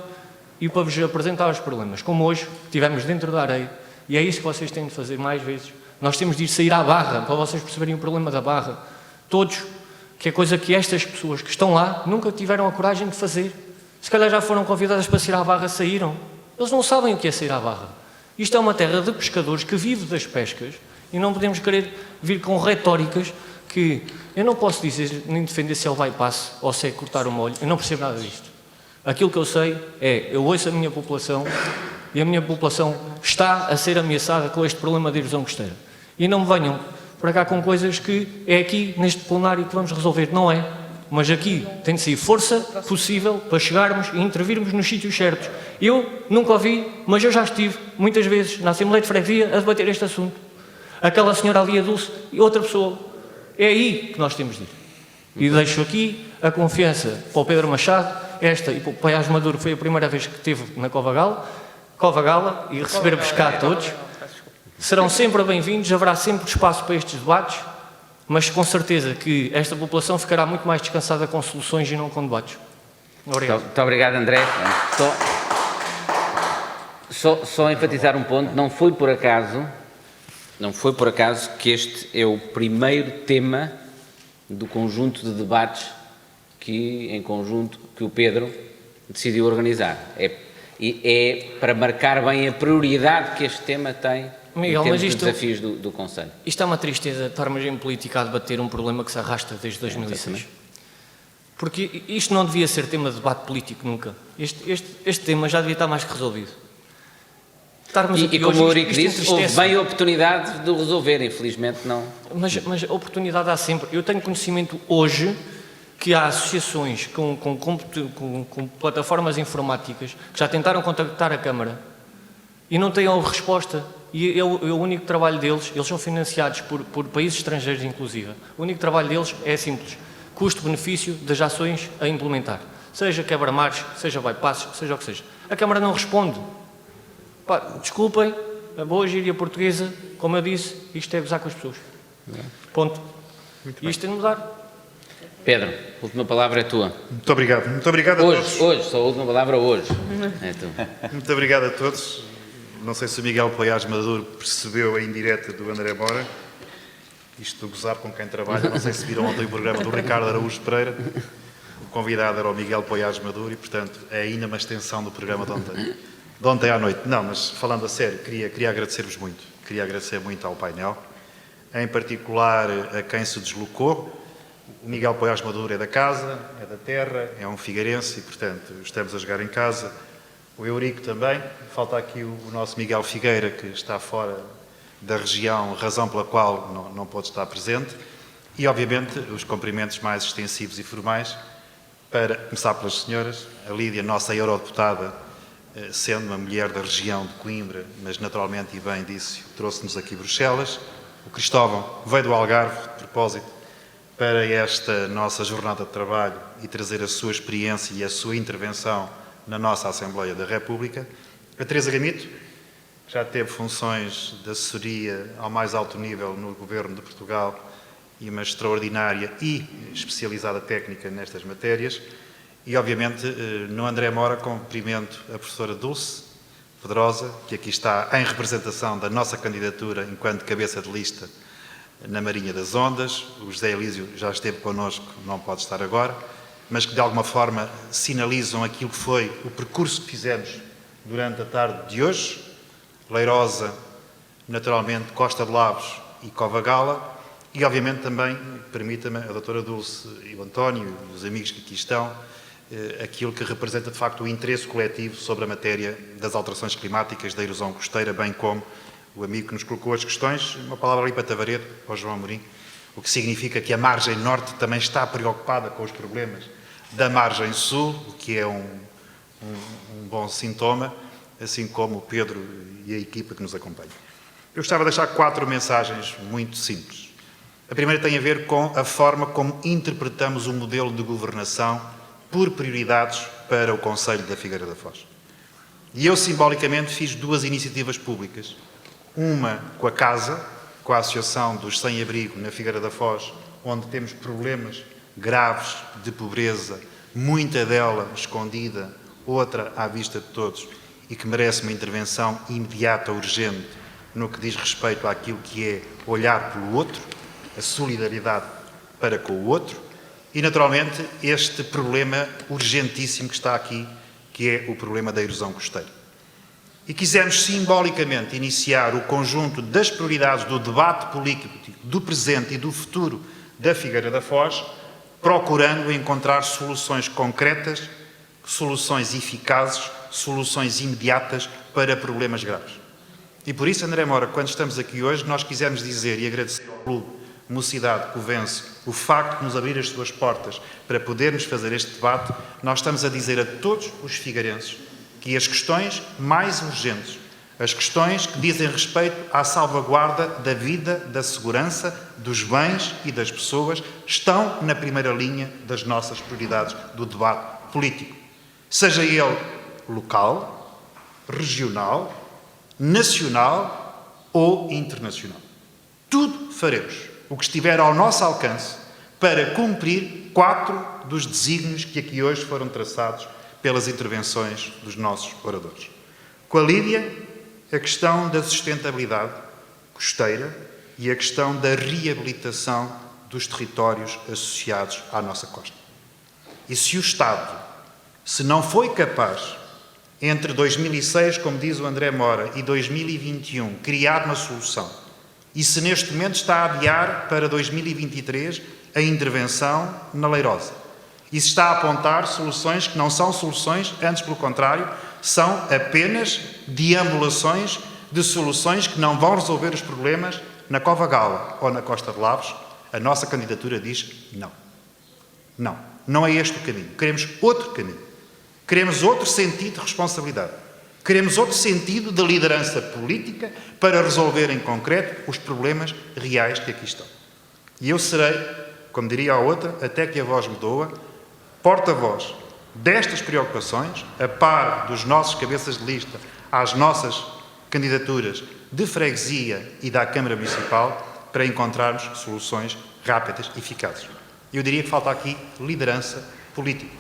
e para vos apresentar os problemas, como hoje estivemos dentro da areia, e é isso que vocês têm de fazer mais vezes. Nós temos de ir sair à Barra, para vocês perceberem o problema da Barra. Todos, que é coisa que estas pessoas que estão lá nunca tiveram a coragem de fazer. Se calhar já foram convidadas para sair à Barra, saíram. Eles não sabem o que é sair à Barra. Isto é uma terra de pescadores que vive das pescas e não podemos querer vir com retóricas que eu não posso dizer nem defender se é o bypass ou se é cortar o molho. Eu não percebo nada disto. Aquilo que eu sei é, eu ouço a minha população e a minha população está a ser ameaçada com este problema de erosão costeira. E não me venham para cá com coisas que é aqui neste plenário que vamos resolver. Não é. Mas aqui tem de ser força possível para chegarmos e intervirmos nos sítios certos. Eu nunca ouvi, mas eu já estive muitas vezes na Assembleia de Freguesia a debater este assunto. Aquela senhora ali, a Dulce, e outra pessoa. É aí que nós temos de ir. E deixo aqui a confiança para o Pedro Machado, esta e para o Paiás Maduro, foi a primeira vez que esteve na Cova Gala, e receber-vos cá a todos. Serão sempre bem-vindos, haverá sempre espaço para estes debates, mas com certeza que esta população ficará muito mais descansada com soluções e não com debates. Obrigado.
Muito obrigado, André. Só enfatizar um ponto, não foi por acaso que este é o primeiro tema do conjunto de debates que o Pedro decidiu organizar. É para marcar bem a prioridade que este tema tem.
Miguel,
em termos
mas
de desafios do Conselho.
Isto é uma tristeza estarmos em política a debater um problema que se arrasta desde 2006. Porque isto não devia ser tema de debate político nunca. Este tema já devia estar mais que resolvido.
E como o Eurico disse, houve bem a oportunidade de o resolver, infelizmente não.
Mas a oportunidade há sempre. Eu tenho conhecimento hoje que há associações com plataformas informáticas que já tentaram contactar a Câmara e não têm a resposta. E o único trabalho deles, eles são financiados por países estrangeiros inclusive, o único trabalho deles é simples, custo-benefício das ações a implementar, seja quebra-mares, seja bypasses, seja o que seja. A Câmara não responde. Pá, desculpem, a boa gíria portuguesa, como eu disse, isto é gozar com as pessoas. Ponto. E isto tem de mudar.
Pedro, a última palavra é tua.
Muito obrigado a todos.
Hoje, só a última palavra hoje. É tu.
Muito obrigado a todos. Não sei se o Miguel Paiás Maduro percebeu a indireta do André Mora. Isto de gozar com quem trabalha. Não sei se viram ontem o programa do Ricardo Araújo Pereira. O convidado era o Miguel Paiás Maduro e, portanto, é ainda uma extensão do programa de ontem à noite. Não, mas falando a sério, queria agradecer-vos muito. Queria agradecer muito ao painel, em particular a quem se deslocou. O Miguel Paiás Maduro é da casa, é da terra, é um figueirense e, portanto, estamos a jogar em casa. O Eurico também. Falta aqui o nosso Miguel Figueira, que está fora da região, razão pela qual não pode estar presente. E, obviamente, os cumprimentos mais extensivos e formais, para começar pelas senhoras. A Lídia, nossa eurodeputada, sendo uma mulher da região de Coimbra, mas naturalmente, e bem disse, trouxe-nos aqui Bruxelas. O Cristóvão veio do Algarve, de propósito, para esta nossa jornada de trabalho e trazer a sua experiência e a sua intervenção na nossa Assembleia da República. A Teresa Gamito, que já teve funções de assessoria ao mais alto nível no Governo de Portugal e uma extraordinária e especializada técnica nestas matérias. E, obviamente, no André Mora, cumprimento a professora Dulce Pedrosa, que aqui está em representação da nossa candidatura enquanto cabeça de lista na Marinha das Ondas. O José Elísio já esteve connosco, não pode estar agora, mas que de alguma forma sinalizam aquilo que foi o percurso que fizemos durante a tarde de hoje Leirosa, naturalmente Costa de Lavos e Cova Gala, e obviamente também, permita-me, a doutora Dulce e o António e os amigos que aqui estão, aquilo que representa de facto o interesse coletivo sobre a matéria das alterações climáticas, da erosão costeira, bem como o amigo que nos colocou as questões, uma palavra ali para Tavaredo, para o João Amorim, o que significa que a margem norte também está preocupada com os problemas da margem sul, o que é um bom sintoma, assim como o Pedro e a equipa que nos acompanha. Eu gostava de deixar 4 mensagens muito simples. A primeira tem a ver com a forma como interpretamos o modelo de governação por prioridades para o Conselho da Figueira da Foz. E eu, simbolicamente, fiz 2 iniciativas públicas. Uma com a Casa, com a Associação dos Sem-Abrigo na Figueira da Foz, onde temos problemas graves de pobreza, muita dela escondida, outra à vista de todos, e que merece uma intervenção imediata, urgente, no que diz respeito àquilo que é olhar pelo outro, a solidariedade para com o outro, e, naturalmente, este problema urgentíssimo que está aqui, que é o problema da erosão costeira. E quisemos simbolicamente iniciar o conjunto das prioridades do debate político do presente e do futuro da Figueira da Foz, procurando encontrar soluções concretas, soluções eficazes, soluções imediatas para problemas graves. E por isso, André Moura, quando estamos aqui hoje, nós quisemos dizer e agradecer ao Clube Mocidade Covense o facto de nos abrir as suas portas para podermos fazer este debate. Nós estamos a dizer a todos os figueirenses que as questões mais urgentes, as questões que dizem respeito à salvaguarda da vida, da segurança, dos bens e das pessoas, estão na primeira linha das nossas prioridades do debate político. Seja ele local, regional, nacional ou internacional. Tudo faremos o que estiver ao nosso alcance para cumprir 4 dos desígnios que aqui hoje foram traçados pelas intervenções dos nossos oradores. Com a Lídia, a questão da sustentabilidade costeira e a questão da reabilitação dos territórios associados à nossa costa. E se o Estado, se não foi capaz, entre 2006, como diz o André Moura, e 2021, criar uma solução, e se neste momento está a adiar para 2023 a intervenção na Leirosa, e se está a apontar soluções que não são soluções, antes pelo contrário, são apenas deambulações de soluções que não vão resolver os problemas na Cova Gala ou na Costa de Lavos, a nossa candidatura diz não. Não, não é este o caminho. Queremos outro caminho. Queremos outro sentido de responsabilidade. Queremos outro sentido de liderança política para resolver em concreto os problemas reais que aqui estão. E eu serei, como diria a outra, até que a voz me doa, porta-voz destas preocupações, a par dos nossos cabeças de lista às nossas candidaturas de freguesia e da Câmara Municipal, para encontrarmos soluções rápidas e eficazes. Eu diria que falta aqui liderança política.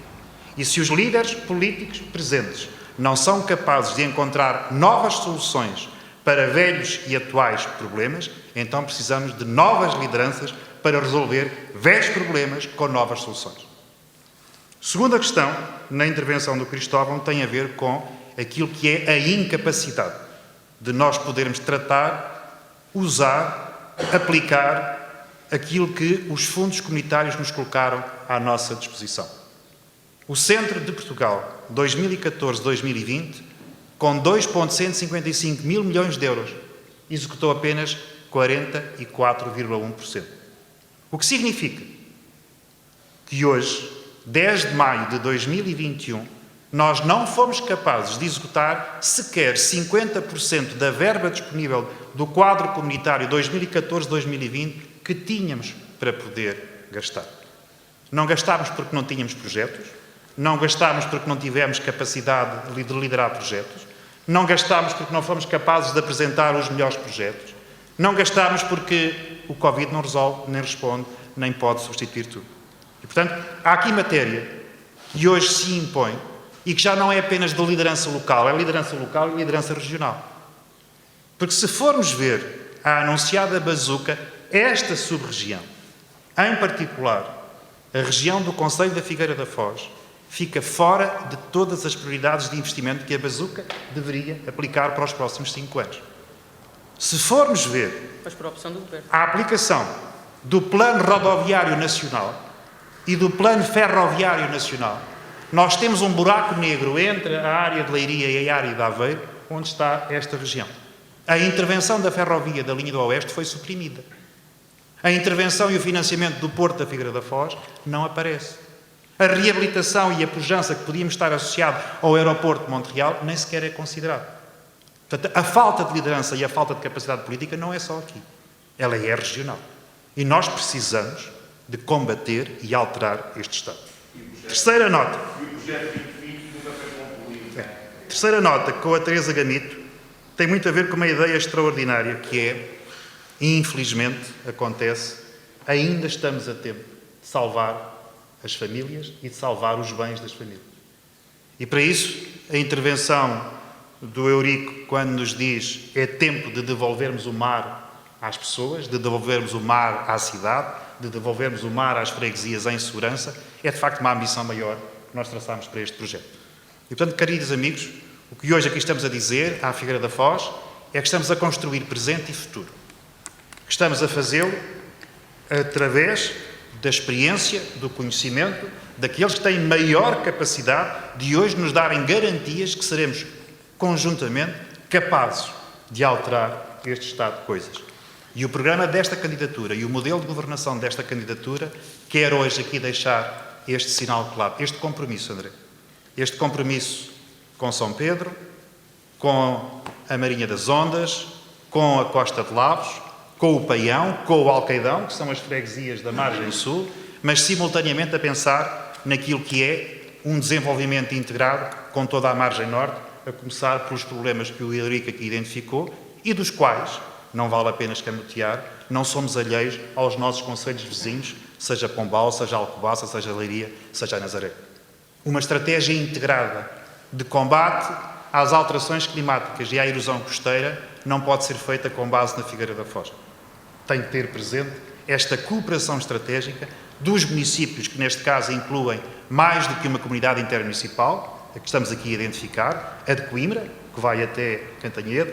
E se os líderes políticos presentes não são capazes de encontrar novas soluções para velhos e atuais problemas, então precisamos de novas lideranças para resolver velhos problemas com novas soluções. Segunda questão, na intervenção do Cristóvão, tem a ver com aquilo que é a incapacidade de nós podermos tratar, usar, aplicar aquilo que os fundos comunitários nos colocaram à nossa disposição. O Centro de Portugal, 2014-2020, com 2,155 mil milhões de euros, executou apenas 44,1%. O que significa que hoje, 10 de maio de 2021, nós não fomos capazes de executar sequer 50% da verba disponível do quadro comunitário 2014-2020 que tínhamos para poder gastar. Não gastámos porque não tínhamos projetos, não gastámos porque não tivemos capacidade de liderar projetos, não gastámos porque não fomos capazes de apresentar os melhores projetos, não gastámos porque o Covid não resolve, nem responde, nem pode substituir tudo. E, portanto, há aqui matéria que hoje se impõe e que já não é apenas de liderança local, é liderança local e liderança regional. Porque se formos ver a anunciada bazuca, esta sub-região, em particular, a região do Conselho da Figueira da Foz, fica fora de todas as prioridades de investimento que a Bazuca deveria aplicar para os próximos 5 anos. Se formos ver
Mas por opção do Governo.
a aplicação do Plano Rodoviário Nacional e do Plano Ferroviário Nacional, nós temos um buraco negro entre a área de Leiria e a área de Aveiro, onde está esta região. A intervenção da ferrovia da linha do Oeste foi suprimida. A intervenção e o financiamento do Porto da Figueira da Foz não aparece. A reabilitação e a pujança que podíamos estar associado ao aeroporto de Montreal nem sequer é considerado. Portanto, a falta de liderança e a falta de capacidade política não é só aqui. Ela é regional. E nós precisamos de combater e alterar este Estado. Terceira nota. Terceira nota, com a Teresa Gamito, tem muito a ver com uma ideia extraordinária que é, infelizmente, acontece, ainda estamos a tempo de salvar as famílias e de salvar os bens das famílias. E para isso, a intervenção do Eurico, quando nos diz é tempo de devolvermos o mar às pessoas, de devolvermos o mar à cidade, de devolvermos o mar às freguesias em segurança, é de facto uma ambição maior que nós traçamos para este projeto. E portanto, queridos amigos, o que hoje aqui estamos a dizer à Figueira da Foz é que estamos a construir presente e futuro. Que estamos a fazê-lo através da experiência, do conhecimento, daqueles que têm maior capacidade de hoje nos darem garantias que seremos conjuntamente capazes de alterar este estado de coisas. E o programa desta candidatura e o modelo de governação desta candidatura quer hoje aqui deixar este sinal claro, este compromisso, André. Este compromisso com São Pedro, com a Marinha das Ondas, com a Costa de Lavos, com o Paião, com o Alcaidão, que são as freguesias da margem sul, mas simultaneamente a pensar naquilo que é um desenvolvimento integrado com toda a margem norte, a começar pelos problemas que o Eurico aqui identificou e dos quais, não vale a pena escamotear, não somos alheios aos nossos concelhos vizinhos, seja Pombal, seja Alcobaça, seja Leiria, seja Nazaré. Uma estratégia integrada de combate às alterações climáticas e à erosão costeira não pode ser feita com base na Figueira da Foz. Tem que ter presente esta cooperação estratégica dos municípios, que neste caso incluem mais do que uma comunidade intermunicipal, a que estamos aqui a identificar, a de Coimbra, que vai até Cantanhede,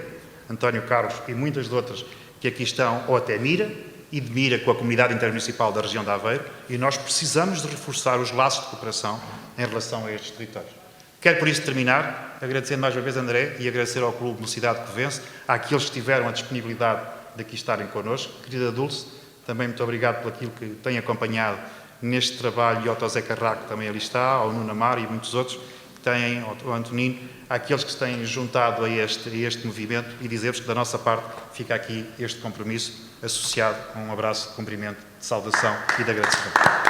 António Carlos e muitas de outras que aqui estão, ou até Mira, e de Mira com a comunidade intermunicipal da região de Aveiro, e nós precisamos de reforçar os laços de cooperação em relação a estes territórios. Quero, por isso, terminar agradecendo mais uma vez, André, e agradecer ao Clube Mocidade Covense, àqueles que tiveram a disponibilidade de aqui estarem connosco. Querida Dulce, também muito obrigado por aquilo que tem acompanhado neste trabalho, e ao Tosé Carraco, que também ali está, ao Nuno Amar e muitos outros, que têm, ao Antonino, àqueles que se têm juntado a este movimento, e dizer-vos que da nossa parte fica aqui este compromisso associado a um abraço de cumprimento, de saudação e de agradecimento.